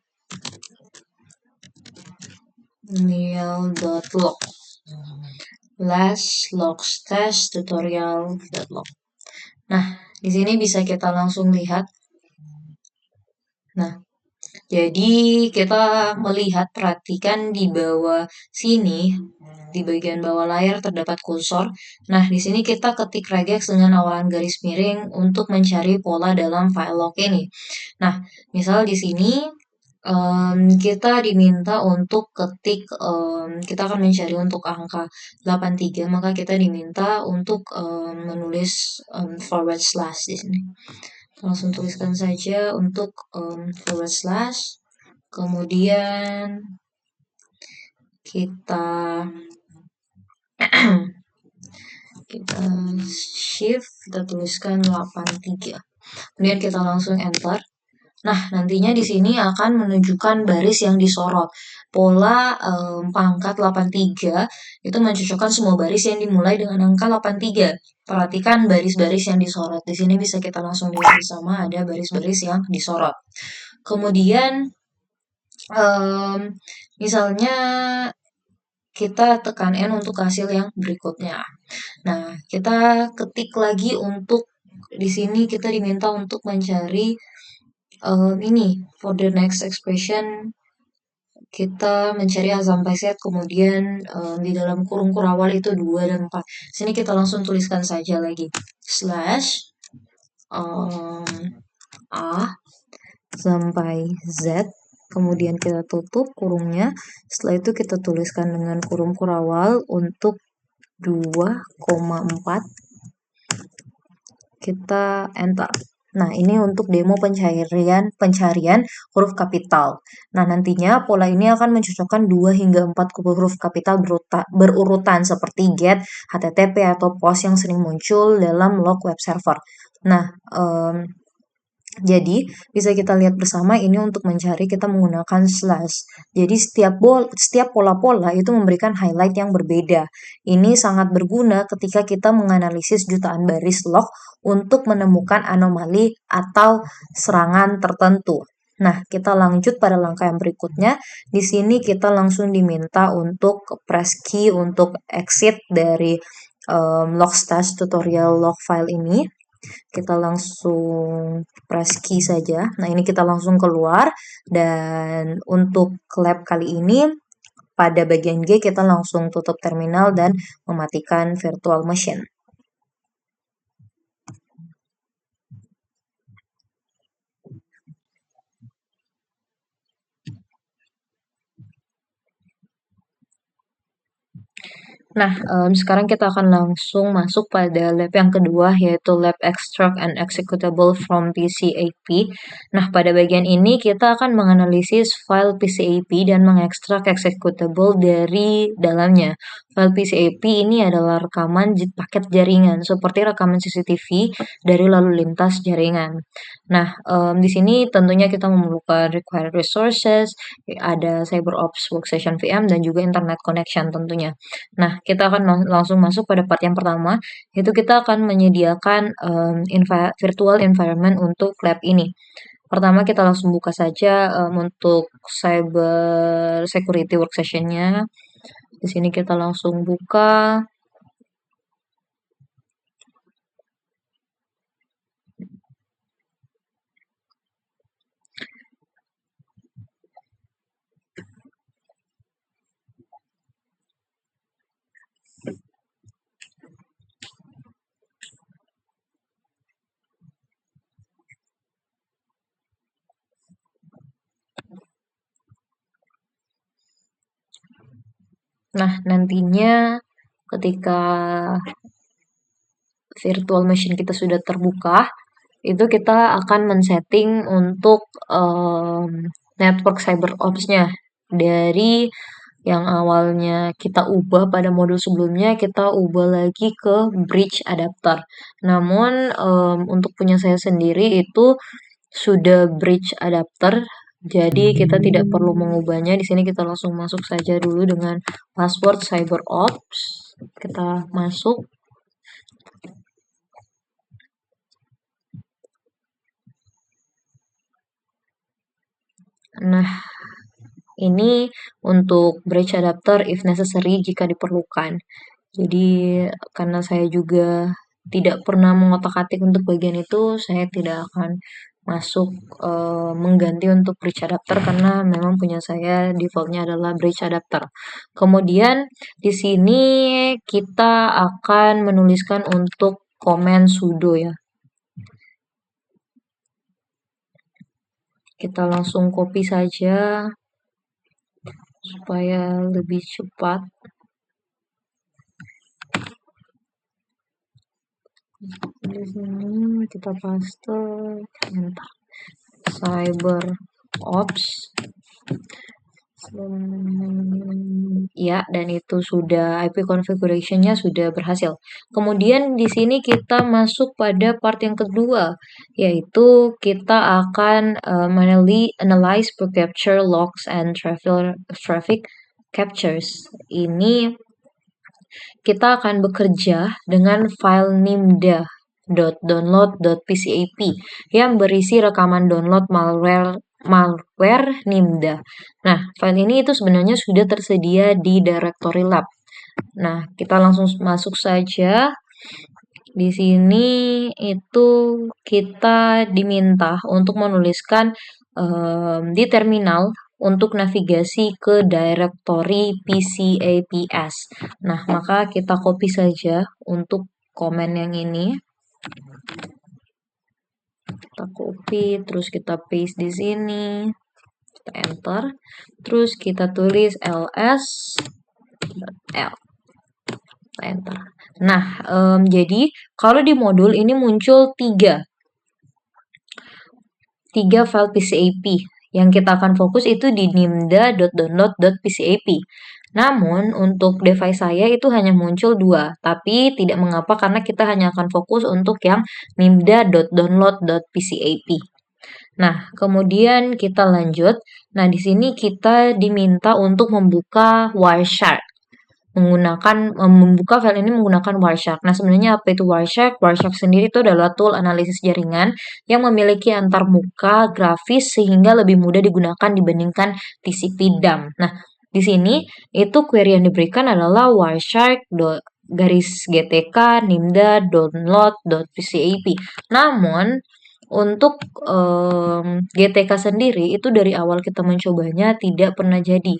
.log logstash tutorial.log. Nah, di sini bisa kita langsung lihat. Nah, jadi kita melihat, perhatikan di bawah sini, di bagian bawah layar terdapat kursor. Nah, di sini kita ketik regex dengan awalan garis miring untuk mencari pola dalam file log ini. Nah, misal di sini kita diminta untuk ketik, kita akan mencari untuk angka 83, maka kita diminta untuk menulis forward slash di sini. Langsung tuliskan saja untuk forward slash, kemudian kita shift, kita tuliskan 83. Kemudian kita langsung enter. Nah, nantinya di sini akan menunjukkan baris yang disorot. Pola pangkat 83 itu mencocokkan semua baris yang dimulai dengan angka 83. Perhatikan baris-baris yang disorot. Di sini bisa kita langsung lihat bersama, ada baris-baris yang disorot. Kemudian, misalnya kita tekan N untuk hasil yang berikutnya. Nah, kita ketik lagi untuk, di sini kita diminta untuk mencari ini for the next expression kita mencari A sampai Z, kemudian di dalam kurung kurawal itu 2 dan 4. Sini kita langsung tuliskan saja lagi. Slash A sampai Z, kemudian kita tutup kurungnya. Setelah itu kita tuliskan dengan kurung kurawal untuk 2,4. Kita enter. Nah, ini untuk demo pencarian huruf kapital. Nah, nantinya pola ini akan mencocokkan 2 hingga 4 huruf kapital berurutan seperti get, HTTP, atau post yang sering muncul dalam log web server. Nah, jadi bisa kita lihat bersama ini untuk mencari kita menggunakan slash. Jadi setiap pola-pola itu memberikan highlight yang berbeda. Ini sangat berguna ketika kita menganalisis jutaan baris log untuk menemukan anomali atau serangan tertentu. Nah, kita lanjut pada langkah yang berikutnya. Di sini kita langsung diminta untuk press key untuk exit dari logstash tutorial log file ini. Kita langsung press key saja. Nah, ini kita langsung keluar, dan untuk lab kali ini pada bagian G kita langsung tutup terminal dan mematikan virtual machine. Nah, sekarang kita akan langsung masuk pada lab yang kedua, yaitu lab extract and executable from PCAP. Nah, pada bagian ini kita akan menganalisis file PCAP dan mengekstrak executable dari dalamnya. File PCAP ini adalah rekaman paket jaringan, seperti rekaman CCTV dari lalu lintas jaringan. Nah, di sini tentunya kita memerlukan required resources, ada CyberOps Workstation VM, dan juga internet connection tentunya. Nah, kita akan langsung masuk pada part yang pertama, yaitu kita akan menyediakan virtual environment untuk lab ini. Pertama, kita langsung buka saja untuk cyber security workstation-nya. Di sini kita langsung buka. Nah, nantinya ketika virtual machine kita sudah terbuka, itu kita akan men-setting untuk network CyberOps-nya. Dari yang awalnya kita ubah pada modul sebelumnya, kita ubah lagi ke bridge adapter. Namun untuk punya saya sendiri itu sudah bridge adapter, jadi kita tidak perlu mengubahnya. Di sini kita langsung masuk saja dulu dengan password CyberOps. Kita masuk. Nah, ini untuk bridge adapter if necessary jika diperlukan. Jadi karena saya juga tidak pernah mengotak-atik untuk bagian itu, saya tidak akan masuk mengganti untuk bridge adapter karena memang punya saya defaultnya adalah bridge adapter. Kemudian di sini kita akan menuliskan untuk command sudo ya. Kita langsung copy saja supaya lebih cepat. Di sini kita paste enter CyberOps. Ya, dan itu sudah IP configuration-nya sudah berhasil. Kemudian di sini kita masuk pada part yang kedua, yaitu kita akan manually analyze pre-capture logs and traffic captures. Ini kita akan bekerja dengan file nimda.download.pcap yang berisi rekaman download malware nimda. Nah, file ini itu sebenarnya sudah tersedia di directory lab. Nah, kita langsung masuk saja. Di sini itu kita diminta untuk menuliskan di terminal untuk navigasi ke directory PCAPS. Nah, maka kita copy saja untuk komen yang ini. Kita copy, terus kita paste di sini. Kita enter. Terus kita tulis ls.l. Enter. Nah, jadi kalau di modul ini muncul tiga file PCAP. Yang kita akan fokus itu di nimda.download.pcap. Namun, untuk device saya itu hanya muncul 2. Tapi tidak mengapa karena kita hanya akan fokus untuk yang nimda.download.pcap. Nah, kemudian kita lanjut. Nah, di sini kita diminta untuk membuka Wireshark. Membuka file ini menggunakan Wireshark. Nah, sebenarnya apa itu Wireshark? Wireshark sendiri itu adalah tool analisis jaringan yang memiliki antarmuka grafis sehingga lebih mudah digunakan dibandingkan TCP dump. Nah, di sini itu query yang diberikan adalah Wireshark /gtk nimda.download.pcap. Namun untuk GTK sendiri itu dari awal kita mencobanya tidak pernah jadi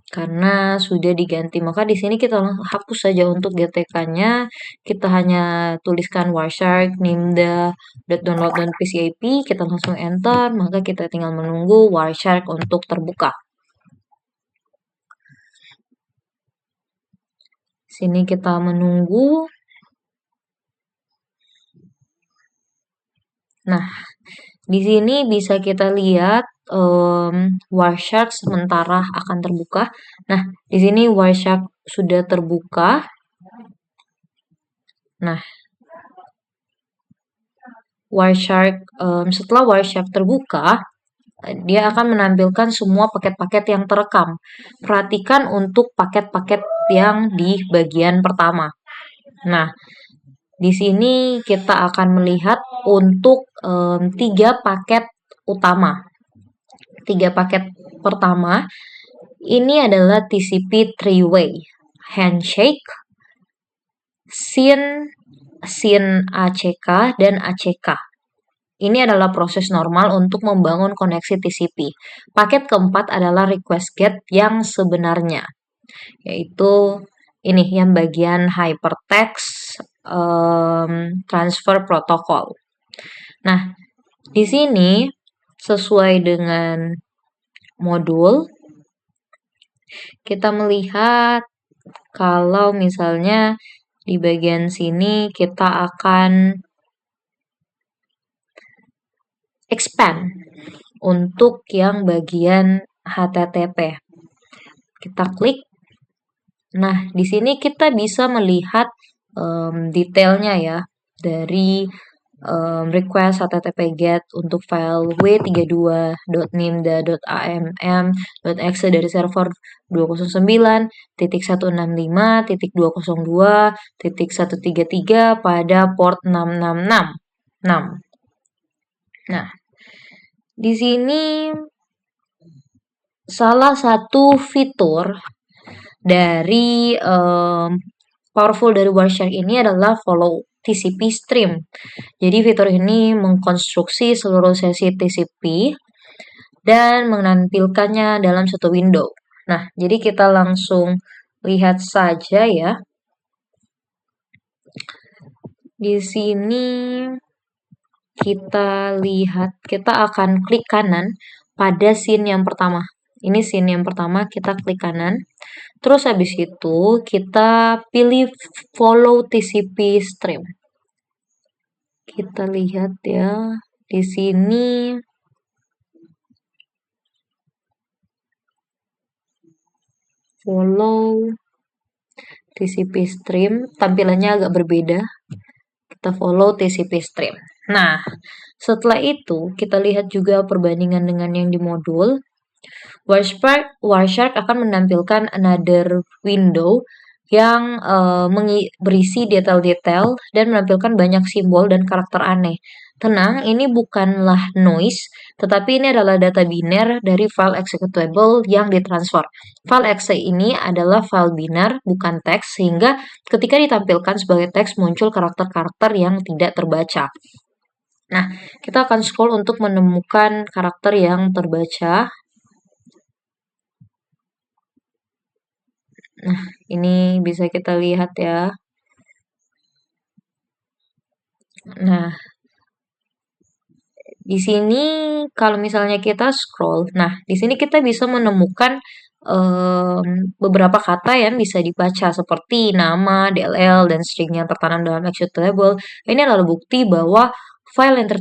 karena sudah diganti. Maka di sini kita hapus saja untuk GTK-nya. Kita hanya tuliskan Wireshark nimda.download.pcap, kita langsung enter, maka kita tinggal menunggu Wireshark untuk terbuka. Sini kita menunggu. Nah, di sini bisa kita lihat Wireshark sementara akan terbuka. Nah, di sini Wireshark sudah terbuka. Nah, Wireshark setelah Wireshark terbuka, dia akan menampilkan semua paket-paket yang terekam. Perhatikan untuk paket-paket yang di bagian pertama. Nah, di sini kita akan melihat untuk 3 paket utama. 3 paket pertama ini adalah TCP 3-way, handshake, SYN ACK, dan ACK. Ini adalah proses normal untuk membangun koneksi TCP. Paket keempat adalah request get yang sebenarnya, yaitu ini yang bagian hypertext transfer protocol. Nah, di sini sesuai dengan modul, kita melihat kalau misalnya di bagian sini kita akan expand untuk yang bagian HTTP. Kita klik. Nah, di sini kita bisa melihat detailnya ya dari request HTTP GET untuk file w32.nimda.amm.exe dari server 209.165.202.133 pada port 666. Nah, di sini salah satu fitur dari powerful dari Wireshark ini adalah follow TCP stream. Jadi fitur ini mengkonstruksi seluruh sesi TCP dan menampilkannya dalam satu window. Nah, jadi kita langsung lihat saja ya. Di sini kita lihat, kita akan klik kanan pada scene yang pertama. Ini scene yang pertama, kita klik kanan. Terus habis itu kita pilih follow TCP stream. Kita lihat ya, di sini follow TCP stream, tampilannya agak berbeda. Kita follow TCP stream. Nah, setelah itu kita lihat juga perbandingan dengan yang di modul. Wireshark akan menampilkan another window yang berisi detail-detail dan menampilkan banyak simbol dan karakter aneh. Tenang, ini bukanlah noise, tetapi ini adalah data biner dari file executable yang ditransfer. File exe ini adalah file binar, bukan teks, sehingga ketika ditampilkan sebagai teks muncul karakter-karakter yang tidak terbaca. Nah, kita akan scroll untuk menemukan karakter yang terbaca. Nah, ini bisa kita lihat ya. Nah, di sini kalau misalnya kita scroll, nah di sini kita bisa menemukan beberapa kata yang bisa dibaca seperti nama, DLL, dan string yang tertanam dalam executable. Ini adalah bukti bahwa file yang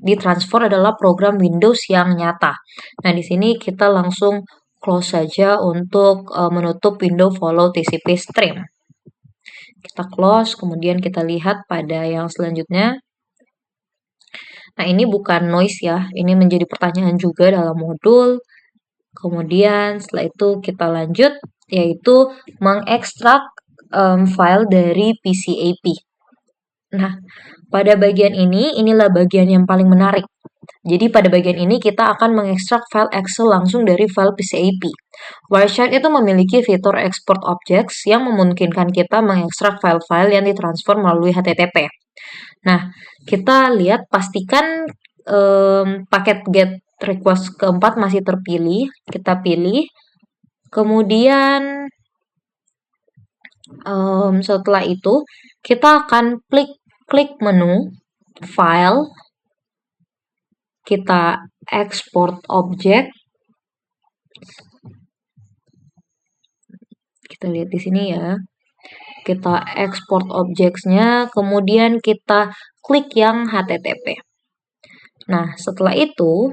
ditransfer adalah program Windows yang nyata. Nah di sini kita langsung close saja untuk menutup window follow TCP stream. Kita close, kemudian kita lihat pada yang selanjutnya. Nah, ini bukan noise ya, ini menjadi pertanyaan juga dalam modul. Kemudian setelah itu kita lanjut, yaitu mengekstrak file dari PCAP. Nah, pada bagian ini, inilah bagian yang paling menarik. Jadi pada bagian ini kita akan mengekstrak file Excel langsung dari file PCAP. Wireshark itu memiliki fitur export objects yang memungkinkan kita mengekstrak file-file yang ditransfer melalui HTTP. Nah, kita lihat pastikan paket get request keempat masih terpilih. Kita pilih. Kemudian setelah itu kita akan klik menu file. Kita export object. Kita lihat di sini ya. Kita export objects-nya, kemudian kita klik yang HTTP. Nah, setelah itu,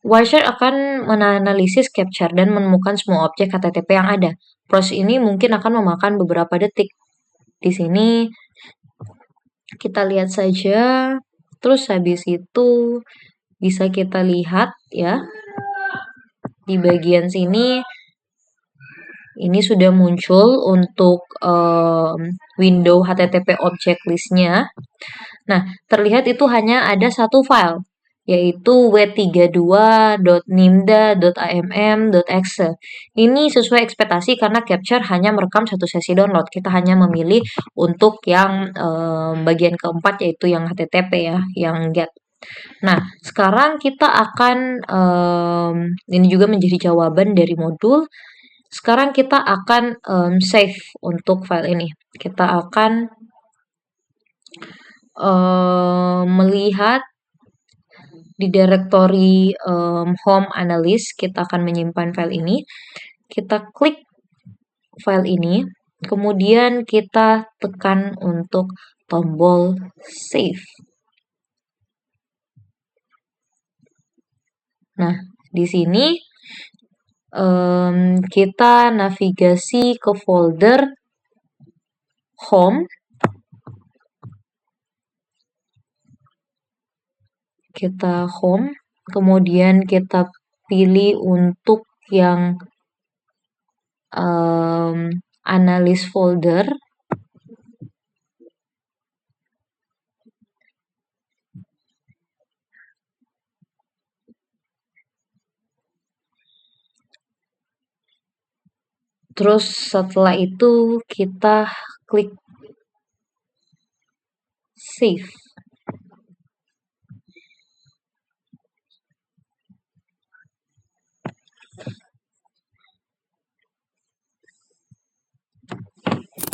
Wireshark akan menganalisis capture dan menemukan semua objek HTTP yang ada. Proses ini mungkin akan memakan beberapa detik. Di sini kita lihat saja, terus habis itu bisa kita lihat ya, di bagian sini ini sudah muncul untuk window HTTP object list-nya. Nah, terlihat itu hanya ada satu file, yaitu w32.nimda.amm.exe. Ini sesuai ekspektasi karena capture hanya merekam satu sesi download. Kita hanya memilih untuk yang bagian keempat, yaitu yang HTTP ya, yang get. Nah, sekarang kita akan, ini juga menjadi jawaban dari modul. Sekarang kita akan save untuk file ini. Kita akan melihat di directory home analyst, kita akan menyimpan file ini. Kita klik file ini, kemudian kita tekan untuk tombol save. Nah, di sini kita navigasi ke folder home. Kita home, kemudian kita pilih untuk yang analyst folder. Terus setelah itu kita klik save.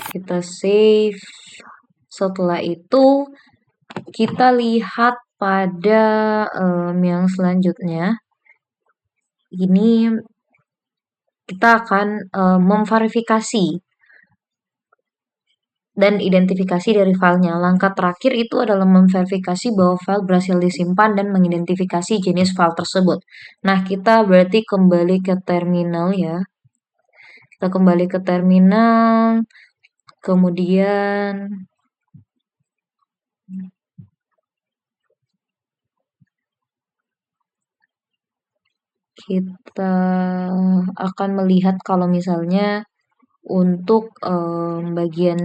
Kita save. Setelah itu kita lihat pada yang selanjutnya. Ini kita akan memverifikasi dan identifikasi dari filenya. Langkah terakhir itu adalah memverifikasi bahwa file berhasil disimpan dan mengidentifikasi jenis file tersebut. Nah, kita berarti kembali ke terminal ya. Kita kembali ke terminal, kemudian kita akan melihat kalau misalnya untuk bagian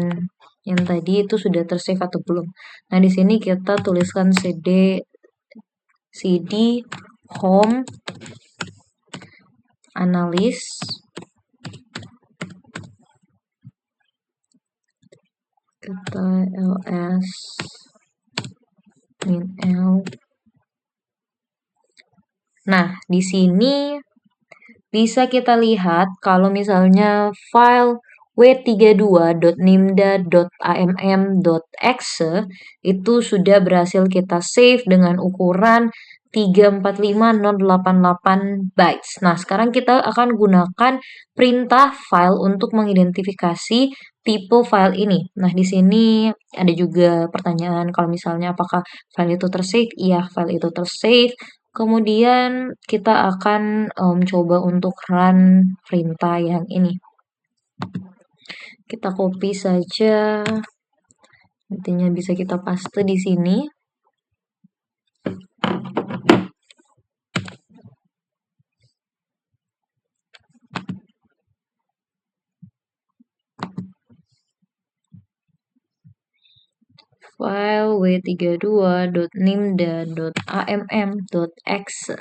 yang tadi itu sudah tersave atau belum. Nah, di sini kita tuliskan cd home analyst. Kita ls min l. Nah, di sini bisa kita lihat kalau misalnya file w32.nimda.amm.exe itu sudah berhasil kita save dengan ukuran 345.088 bytes. Nah, sekarang kita akan gunakan perintah file untuk mengidentifikasi tipe file ini. Nah, di sini ada juga pertanyaan kalau misalnya apakah file itu tersave? Iya, file itu tersave. Kemudian kita akan coba untuk run perintah yang ini. Kita copy saja. Nantinya bisa kita paste di sini. File w32.nimda.amm.exe.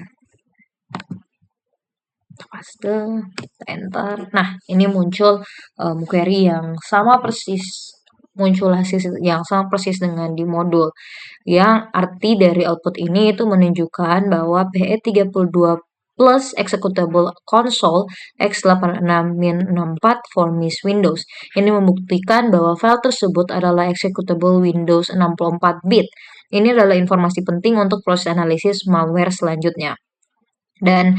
Paste, enter. Nah, ini muncul query yang sama persis, muncul hasil yang sama persis dengan di modul. Yang arti dari output ini itu menunjukkan bahwa PE32 plus executable console x86-64 for Miss Windows. Ini membuktikan bahwa file tersebut adalah executable Windows 64 bit. Ini adalah informasi penting untuk proses analisis malware selanjutnya. Dan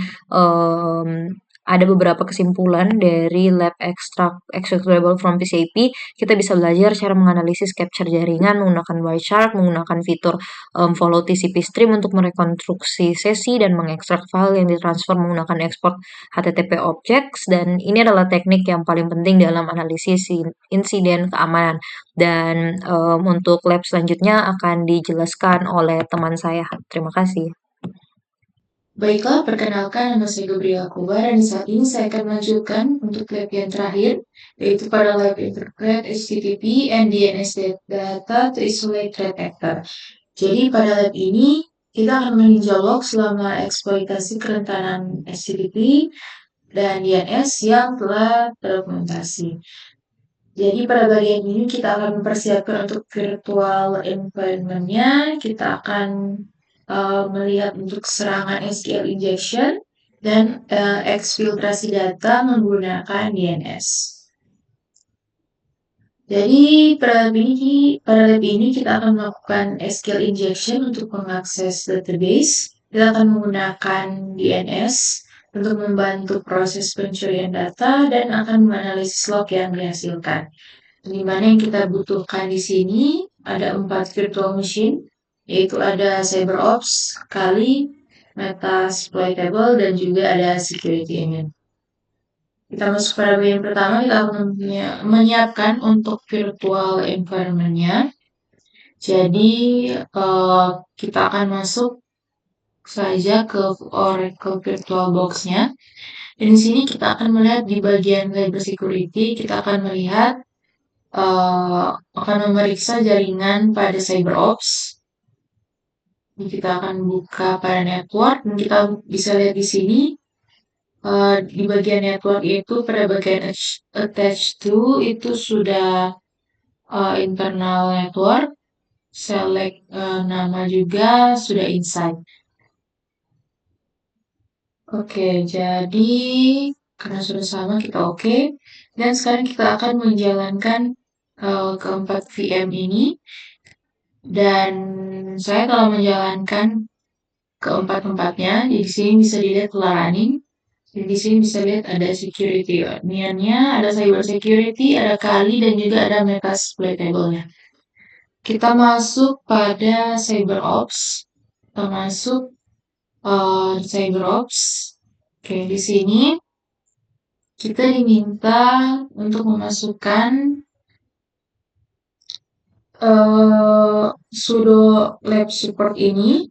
ada beberapa kesimpulan dari lab extractable from PCIP. Kita bisa belajar cara menganalisis capture jaringan menggunakan Wireshark, menggunakan fitur follow TCP stream untuk merekonstruksi sesi dan mengekstrak file yang ditransfer menggunakan export HTTP objects. Dan ini adalah teknik yang paling penting dalam analisis insiden keamanan. Dan untuk lab selanjutnya akan dijelaskan oleh teman saya. Terima kasih. Baiklah, perkenalkan nama saya Gabriela Kobar dan saat ini saya akan melanjutkan untuk lab yang terakhir, yaitu pada lab interpret HTTP and DNS data to isolate threat actor. Jadi pada lab ini kita akan meninjau log selama eksploitasi kerentanan HTTP dan DNS yang telah terdokumentasi. Jadi pada bagian ini kita akan mempersiapkan untuk virtual environment-nya, kita akan melihat untuk serangan SQL injection dan eksfiltrasi data menggunakan DNS. Jadi pada lab ini kita akan melakukan SQL injection untuk mengakses database. Kita akan menggunakan DNS untuk membantu proses pencurian data dan akan menganalisis log yang dihasilkan. Di mana yang kita butuhkan di sini ada 4 virtual machine, yaitu ada CyberOps, Kali, Metasploitable, dan juga ada Security Engine. Kita masuk pada bagian pertama, kita akan menyiapkan untuk virtual environment-nya. Jadi kita akan masuk saja ke Oracle Virtual Box-nya. Dan di sini kita akan melihat di bagian Cyber Security, kita akan melihat akan memeriksa jaringan pada CyberOps. Kita akan buka pada network dan kita bisa lihat di sini di bagian network itu pada bagian attached to itu sudah internal network, select nama juga sudah inside. Oke, jadi karena sudah sama kita oke. Dan sekarang kita akan menjalankan keempat VM ini. Dan saya telah menjalankan keempat-empatnya. Di sini bisa dilihat telah running. Di sini bisa lihat ada security onion-nya, ada cyber security, ada Kali, dan juga ada Metasploitable-nya. Kita masuk pada CyberOps. Kita masuk CyberOps. Oke, di sini kita diminta untuk memasukkan sudo lab support ini.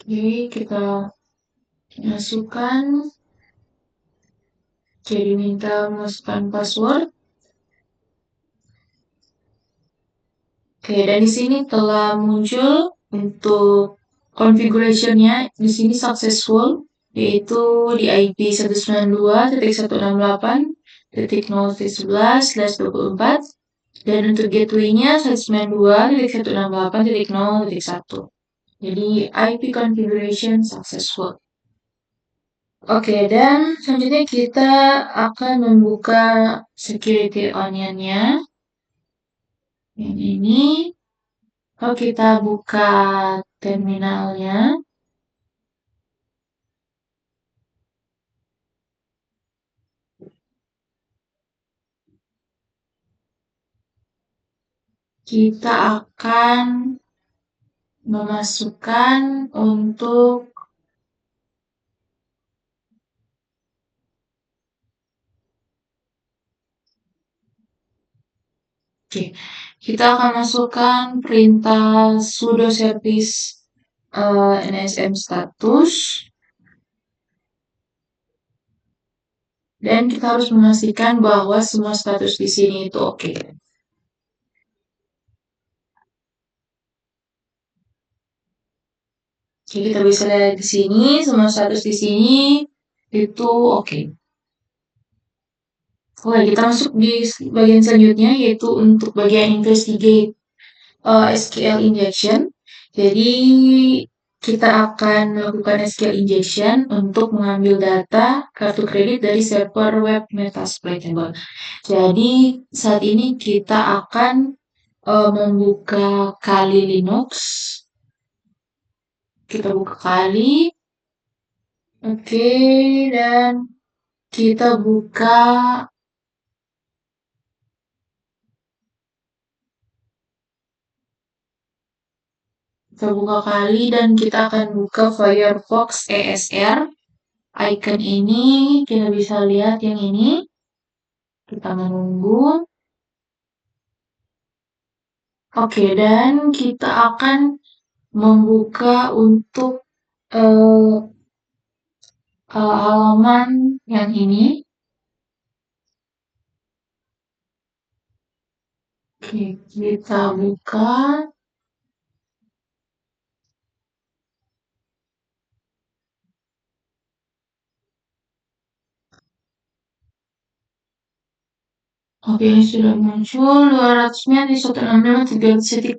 Oke, kita masukkan. Jadi minta masukkan password. Oke, dan di sini telah muncul untuk configuration-nya. Di sini successful, yaitu di IP 192.168 192.168.192.168 dan untuk gateway-nya 192.168.0.1. Jadi IP configuration successful. Oke, dan selanjutnya kita akan membuka security onion-nya. Yang ini. Kalau kita buka terminalnya, kita akan memasukkan untuk kita akan masukkan perintah sudo service nsm status dan kita harus memastikan bahwa semua status di sini itu oke. Oke, kita bisa lihat di sini semua status di sini itu oke. Oke, kita masuk di bagian selanjutnya yaitu untuk bagian investigate SQL injection. Jadi kita akan melakukan SQL injection untuk mengambil data kartu kredit dari server web Metasploit table. Jadi saat ini kita akan membuka Kali Linux. Kita buka Kali. Oke, dan kita buka Kali dan kita akan buka Firefox ESR. Icon ini kita bisa lihat yang ini. Kita menunggu. Oke, dan kita akan membuka untuk halaman yang ini. Oke, kita buka. Oke, ini sudah muncul 200-nya di 165.300.235.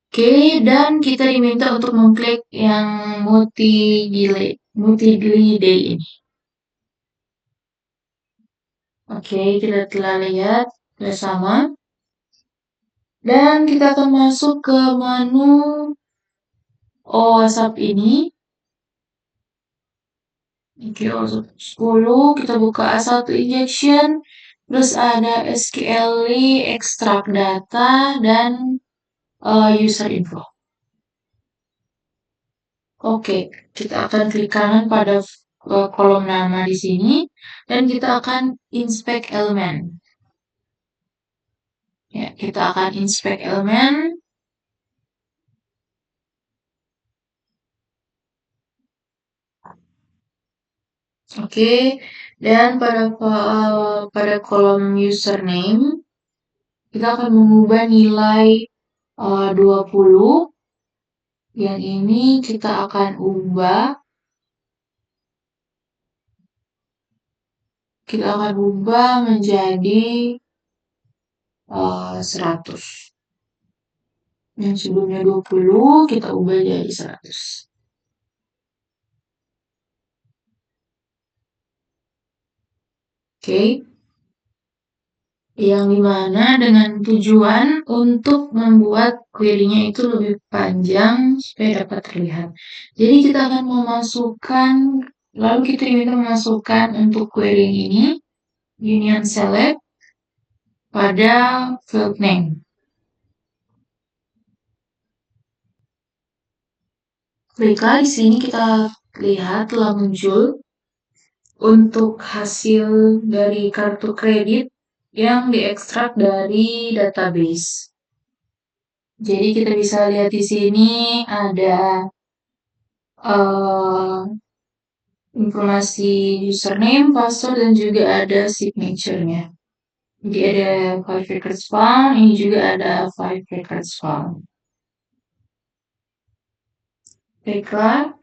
Oke, dan kita diminta untuk mengklik yang multi-gli day ini. Oke, kita telah lihat bersama. Dan kita akan masuk ke menu WhatsApp ini. Oke, WhatsApp 10, kita buka A1 injection, terus ada SQL, extract data, dan user info. Oke, kita akan klik kanan pada kolom nama di sini dan kita akan inspect elemen. Ya, kita akan inspect elemen. Oke, dan pada kolom username kita akan mengubah nilai 20. Yang ini kita akan ubah. Kita akan ubah menjadi 100. Yang sebelumnya 20 kita ubah jadi 100. Oke. Yang dimana dengan tujuan untuk membuat query-nya itu lebih panjang supaya dapat terlihat. Jadi kita akan memasukkan, lalu kita diminta memasukkan untuk query ini union select pada field name. Baiklah, di sini kita lihat telah muncul untuk hasil dari kartu kredit yang diekstrak dari database. Jadi kita bisa lihat di sini ada informasi username, password, dan juga ada signature-nya. Jadi ada 5 records found, ini juga ada 5 records found. Baiklah.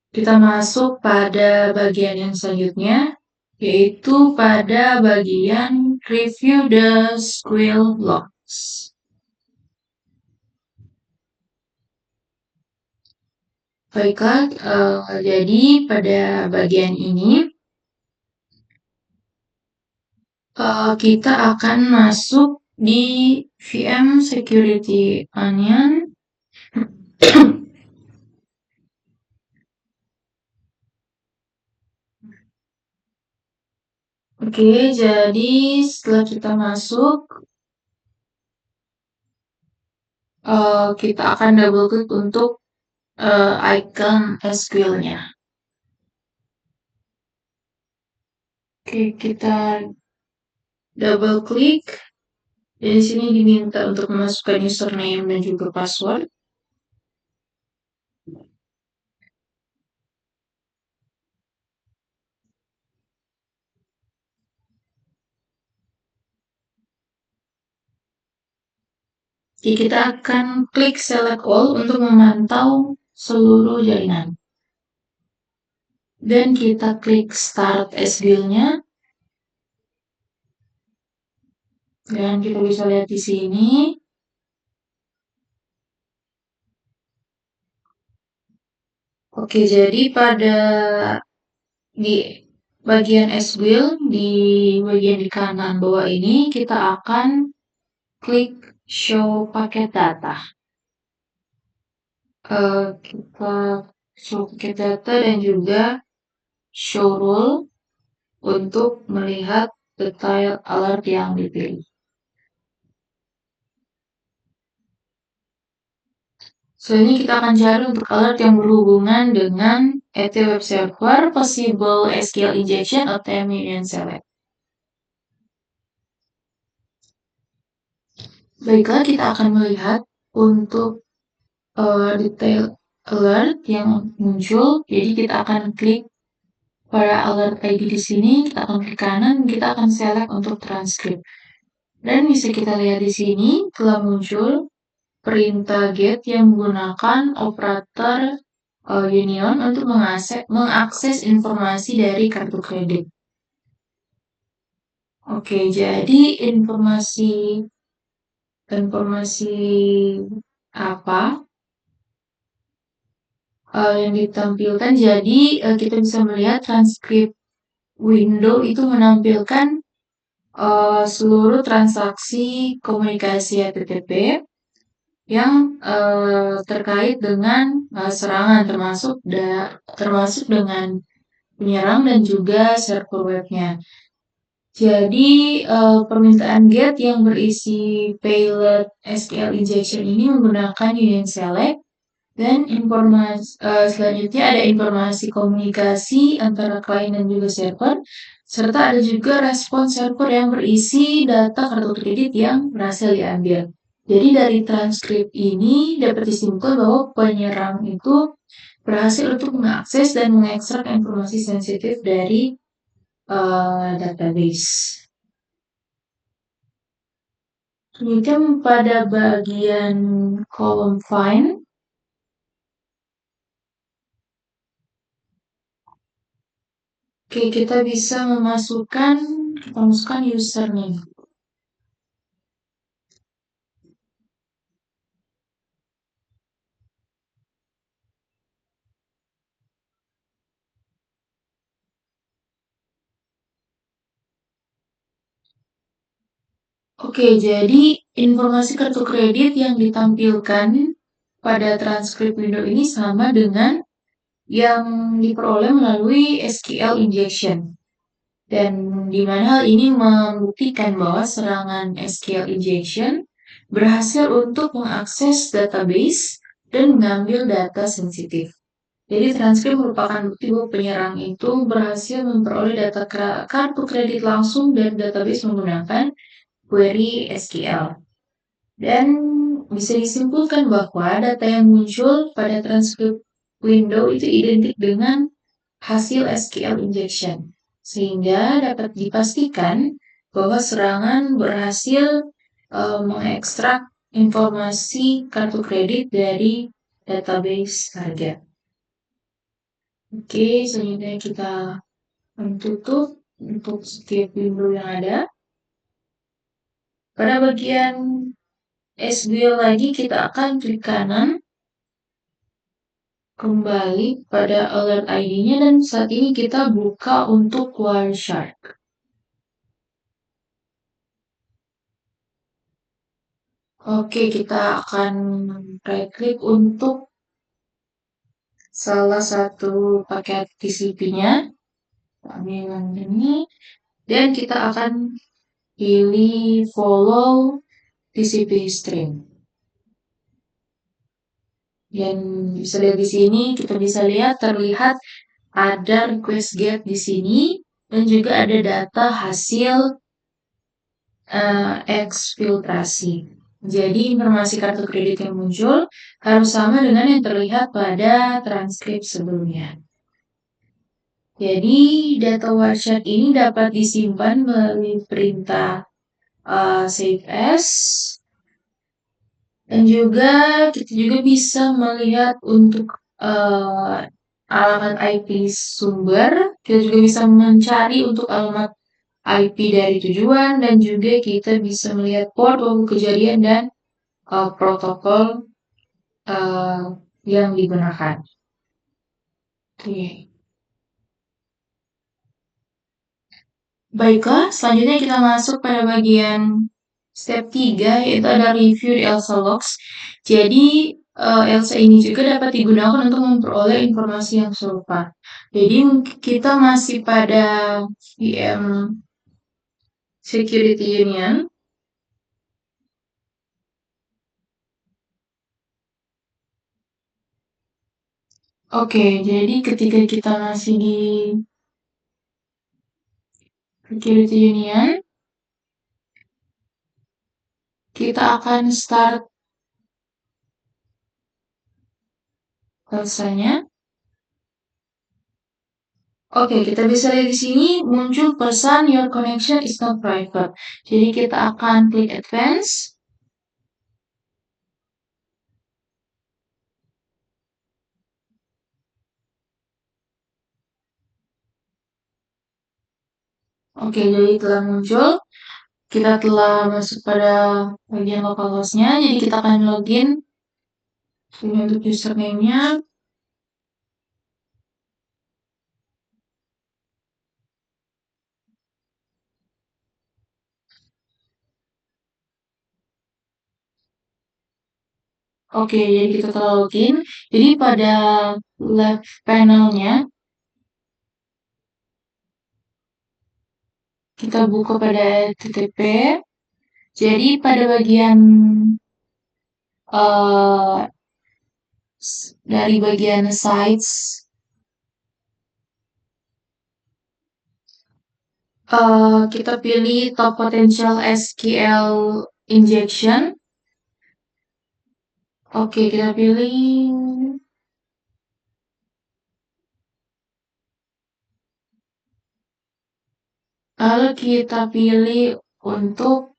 Kita masuk pada bagian yang selanjutnya, yaitu pada bagian review the SQL logs. Baiklah, jadi pada bagian ini kita akan masuk di VM Security Onion. Oke, jadi setelah kita masuk, kita akan double klik untuk icon SQL-nya. Oke, kita double klik. Di sini diminta untuk memasukkan username dan juga password. Jadi kita akan klik select all untuk memantau seluruh jaringan. Dan kita klik start SQL-nya. Dan kita bisa lihat di sini. Oke, jadi pada di bagian SQL, di bagian di kanan bawah ini, kita akan klik show paket data. Kita show paket data dan juga show rule untuk melihat detail alert yang dipilih. Selanjutnya kita akan cari untuk alert yang berhubungan dengan ET web server, possible SQL injection, atm union select. Baiklah, kita akan melihat untuk detail alert yang muncul. Jadi kita akan klik pada alert ID di sini, kita akan klik kanan, kita akan select untuk transkrip. Dan bisa kita lihat di sini telah muncul perintah get yang menggunakan operator union untuk mengakses informasi dari kartu kredit. Oke, jadi informasi apa yang ditampilkan? Jadi kita bisa melihat transkrip window itu menampilkan seluruh transaksi komunikasi HTTP yang terkait dengan serangan, termasuk dengan penyerang dan juga server webnya. Jadi permintaan GET yang berisi payload SQL injection ini menggunakan union select, dan selanjutnya ada informasi komunikasi antara klien dan juga server, serta ada juga respon server yang berisi data kartu kredit yang berhasil diambil. Jadi dari transkrip ini dapat disimpulkan bahwa penyerang itu berhasil untuk mengakses dan mengekstrak informasi sensitif dari database. Kemudian pada bagian kolom find, oke, kita bisa memasukkan username. Oke, jadi informasi kartu kredit yang ditampilkan pada transkrip window ini sama dengan yang diperoleh melalui SQL injection. Dan di mana hal ini membuktikan bahwa serangan SQL injection berhasil untuk mengakses database dan mengambil data sensitif. Jadi transkrip merupakan bukti bahwa penyerang itu berhasil memperoleh data kartu kredit langsung dari database menggunakan query SQL. Dan bisa disimpulkan bahwa data yang muncul pada transkrip window itu identik dengan hasil SQL injection, sehingga dapat dipastikan bahwa serangan berhasil mengekstrak informasi kartu kredit dari database harga. Oke, selanjutnya kita menutup untuk setiap window yang ada. Pada bagian SQL lagi kita akan klik kanan, kembali pada alert ID-nya, dan saat ini kita buka untuk Wireshark. Oke, kita akan right click untuk salah satu paket TCP-nya. Ambil yang ini, dan kita akan pilih follow TCP stream. Dan bisa lihat di sini, kita bisa lihat terlihat ada request get di sini dan juga ada data hasil eksfiltrasi. Jadi informasi kartu kredit yang muncul harus sama dengan yang terlihat pada transkrip sebelumnya. Jadi data Wireshark ini dapat disimpan melalui perintah save as, dan juga kita juga bisa melihat untuk alamat IP sumber. Kita juga bisa mencari untuk alamat IP dari tujuan, dan juga kita bisa melihat port waktu kejadian dan protokol yang digunakan. Oke. Baiklah, selanjutnya kita masuk pada bagian step 3, yaitu ada review di ELSA logs. Jadi ELSA ini juga dapat digunakan untuk memperoleh informasi yang serupa. Jadi kita masih pada VM Security Union. Oke, jadi ketika kita masih di Security Union, kita akan start ELSA-nya. Oke, kita bisa lihat di sini muncul pesan your connection is not private. Jadi kita akan klik advance. Oke, jadi telah muncul. Kita telah masuk pada bagian localhost-nya. Jadi kita akan login. Ini untuk username-nya. Oke, jadi kita telah login. Jadi pada left panel-nya, kita buka pada TTP. Jadi pada bagian dari bagian sites, kita pilih top potential SQL injection. Oke, kita pilih. Lalu kita pilih untuk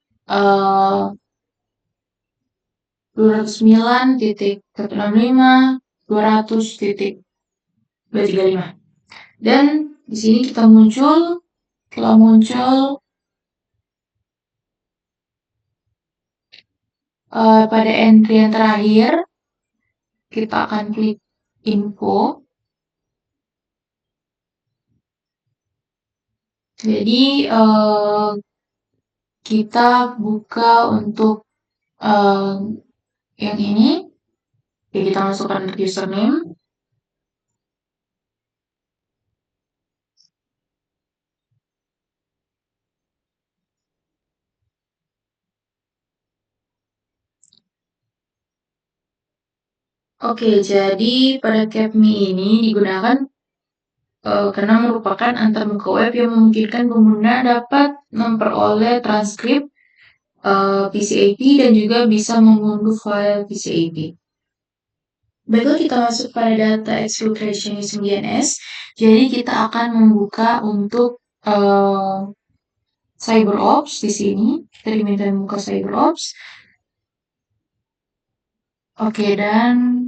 209.165.200.235. Dan di sini telah muncul pada entry yang terakhir. Kita akan klik info. Jadi kita buka untuk yang ini. Oke, kita masukkan username. Oke, jadi pada CAPME ini digunakan karena merupakan antarmuka web yang memungkinkan pengguna dapat memperoleh transkrip PCAP dan juga bisa mengunduh file PCAP. Baiklah, kita masuk pada data exfiltration di 9S. Jadi kita akan membuka untuk CyberOps di sini. Kita diminta membuka CyberOps. Oke, dan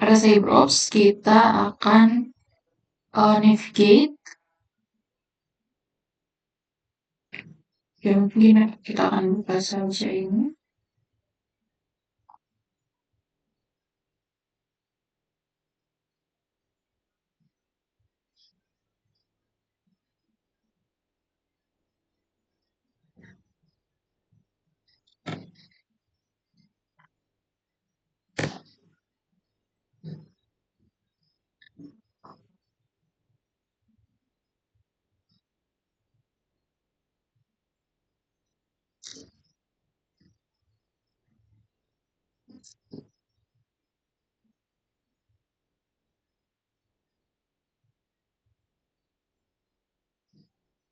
pada CyberOps kita akan navigate. Ya mungkin kita akan buka saja ini.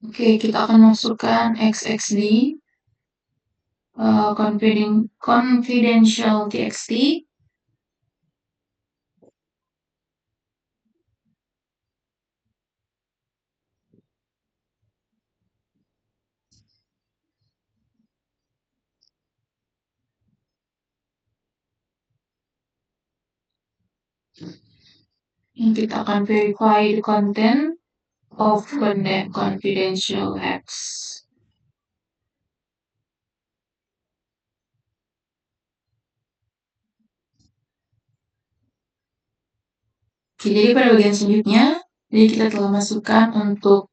Oke, kita akan masukkan XXD, confidential txt. Ini kita akan verify the content of confidential apps. Oke, jadi pada bagian selanjutnya, jadi kita telah masukkan untuk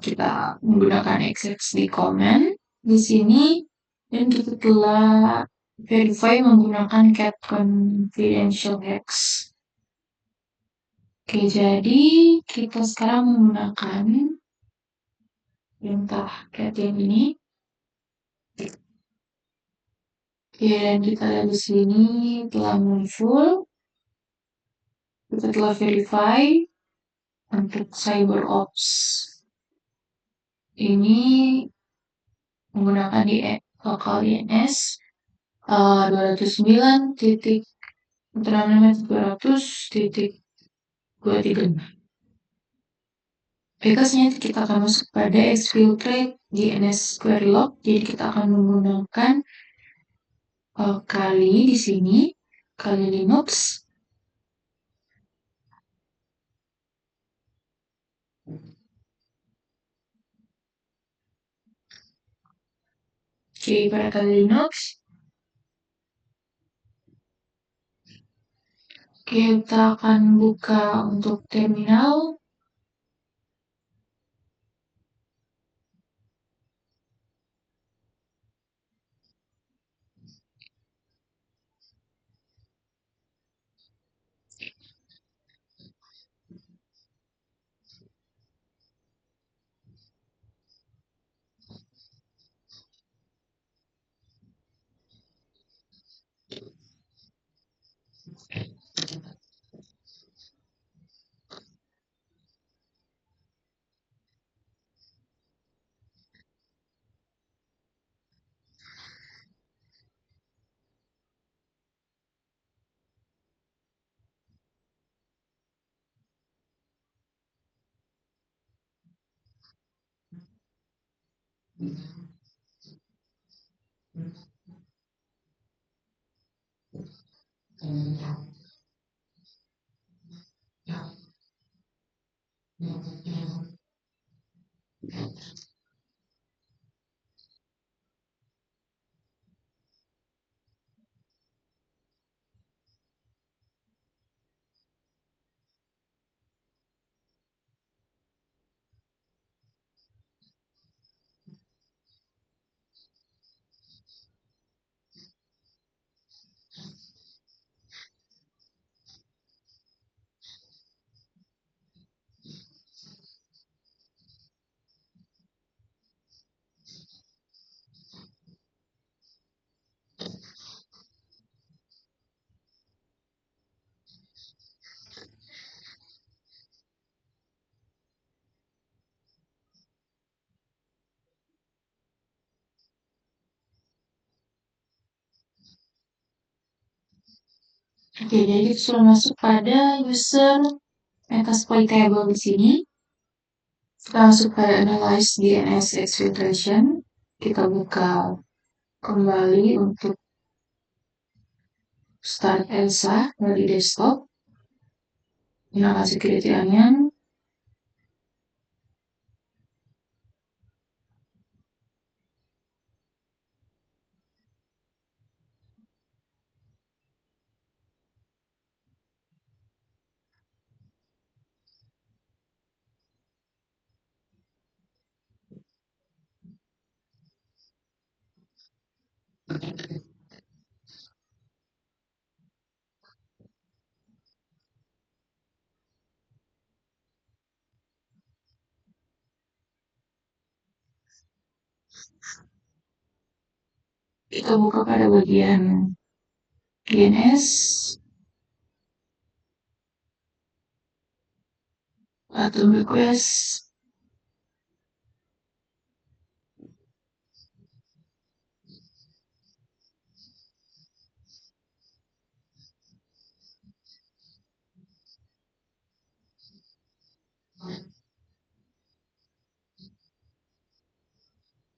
kita menggunakan XXD command di sini, dan kita telah verify menggunakan cat confidential hex. Oke, jadi kita sekarang menggunakan perintah cat yang ini. Oke, dan kita lihat di sini telah muncul. Kita telah verify untuk CyberOps. Ini menggunakan di lokal INS 209.200.200.23. Berikutnya kita akan masuk pada exfiltrate DNS query log. Jadi kita akan menggunakan Kali di sini, Kali Linux. Oke, pada Kali Linux. Kita akan buka untuk terminal. Oke, jadi kita sudah masuk pada user metasploitable di sini. Kita masuk pada analyze DNS exfiltration. Kita buka kembali untuk start Elsa dari desktop. Gunakan security onion. Kita buka pada bagian DNS, atom request,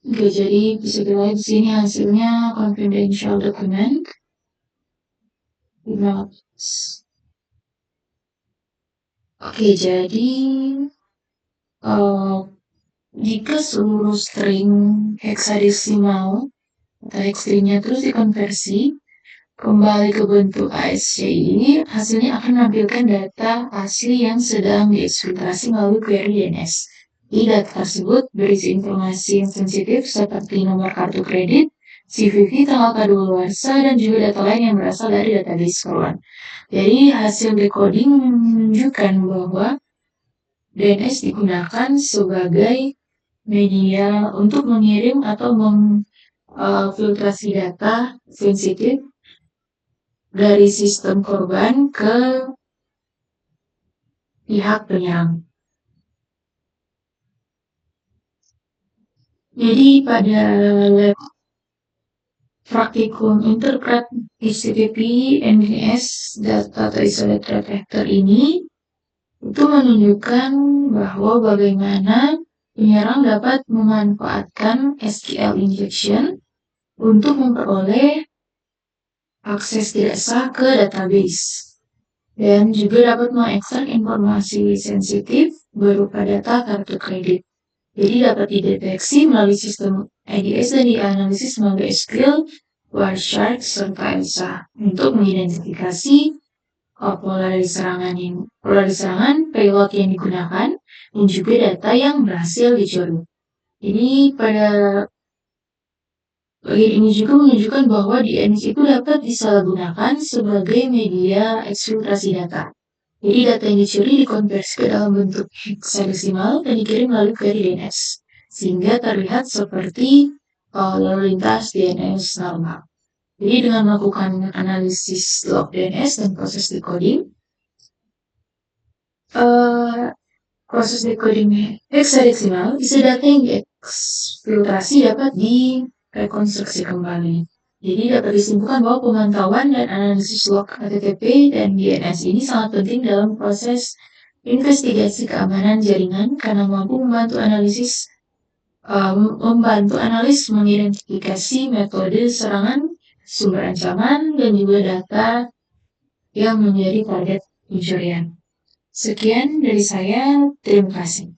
Oke, jadi bisa kita lihat di sini hasilnya confidential document 15. Oke, jadi jika seluruh string heksadesimal atau hex-stringnya terus dikonversi kembali ke bentuk ASCII, hasilnya akan menampilkan data asli yang sedang dieksploitasi melalui query DNS. Di data tersebut berisi informasi yang sensitif seperti nomor kartu kredit, CVV, tanggal kadaluarsa, dan juga data lain yang berasal dari database korban. Jadi hasil decoding menunjukkan bahwa DNS digunakan sebagai media untuk mengirim atau memfiltrasi data sensitif dari sistem korban ke pihak penyerang. Jadi pada lab praktikum interpret HTTP NDS data atau isolate threat vector ini itu menunjukkan bahwa bagaimana penyerang dapat memanfaatkan SQL injection untuk memperoleh akses tidak sah ke database dan juga dapat mengekstrak informasi sensitif berupa data kartu kredit. Jadi dapat dideteksi melalui sistem IDS dan dianalisis melalui SQL, Wireshark, serta ELSA untuk mengidentifikasi pola dari serangan, payload yang digunakan, dan juga data yang berhasil dicuri. Jadi pada bagian ini juga menunjukkan bahwa DNS itu dapat disalahgunakan sebagai media eksfiltrasi data. Jadi data yang dicuri dikonversi ke dalam bentuk heksadesimal dan dikirim melalui query DNS, sehingga terlihat seperti lalu lintas DNS normal. Jadi dengan melakukan analisis log DNS dan proses decoding, proses decoding heksadesimal, isi data yang dieksfiltrasi dapat direkonstruksi kembali. Jadi dapat disimpulkan bahwa pemantauan dan analisis log HTTP dan DNS ini sangat penting dalam proses investigasi keamanan jaringan karena mampu membantu analis mengidentifikasi metode serangan, sumber ancaman, dan juga data yang menjadi target pencurian. Sekian dari saya, terima kasih.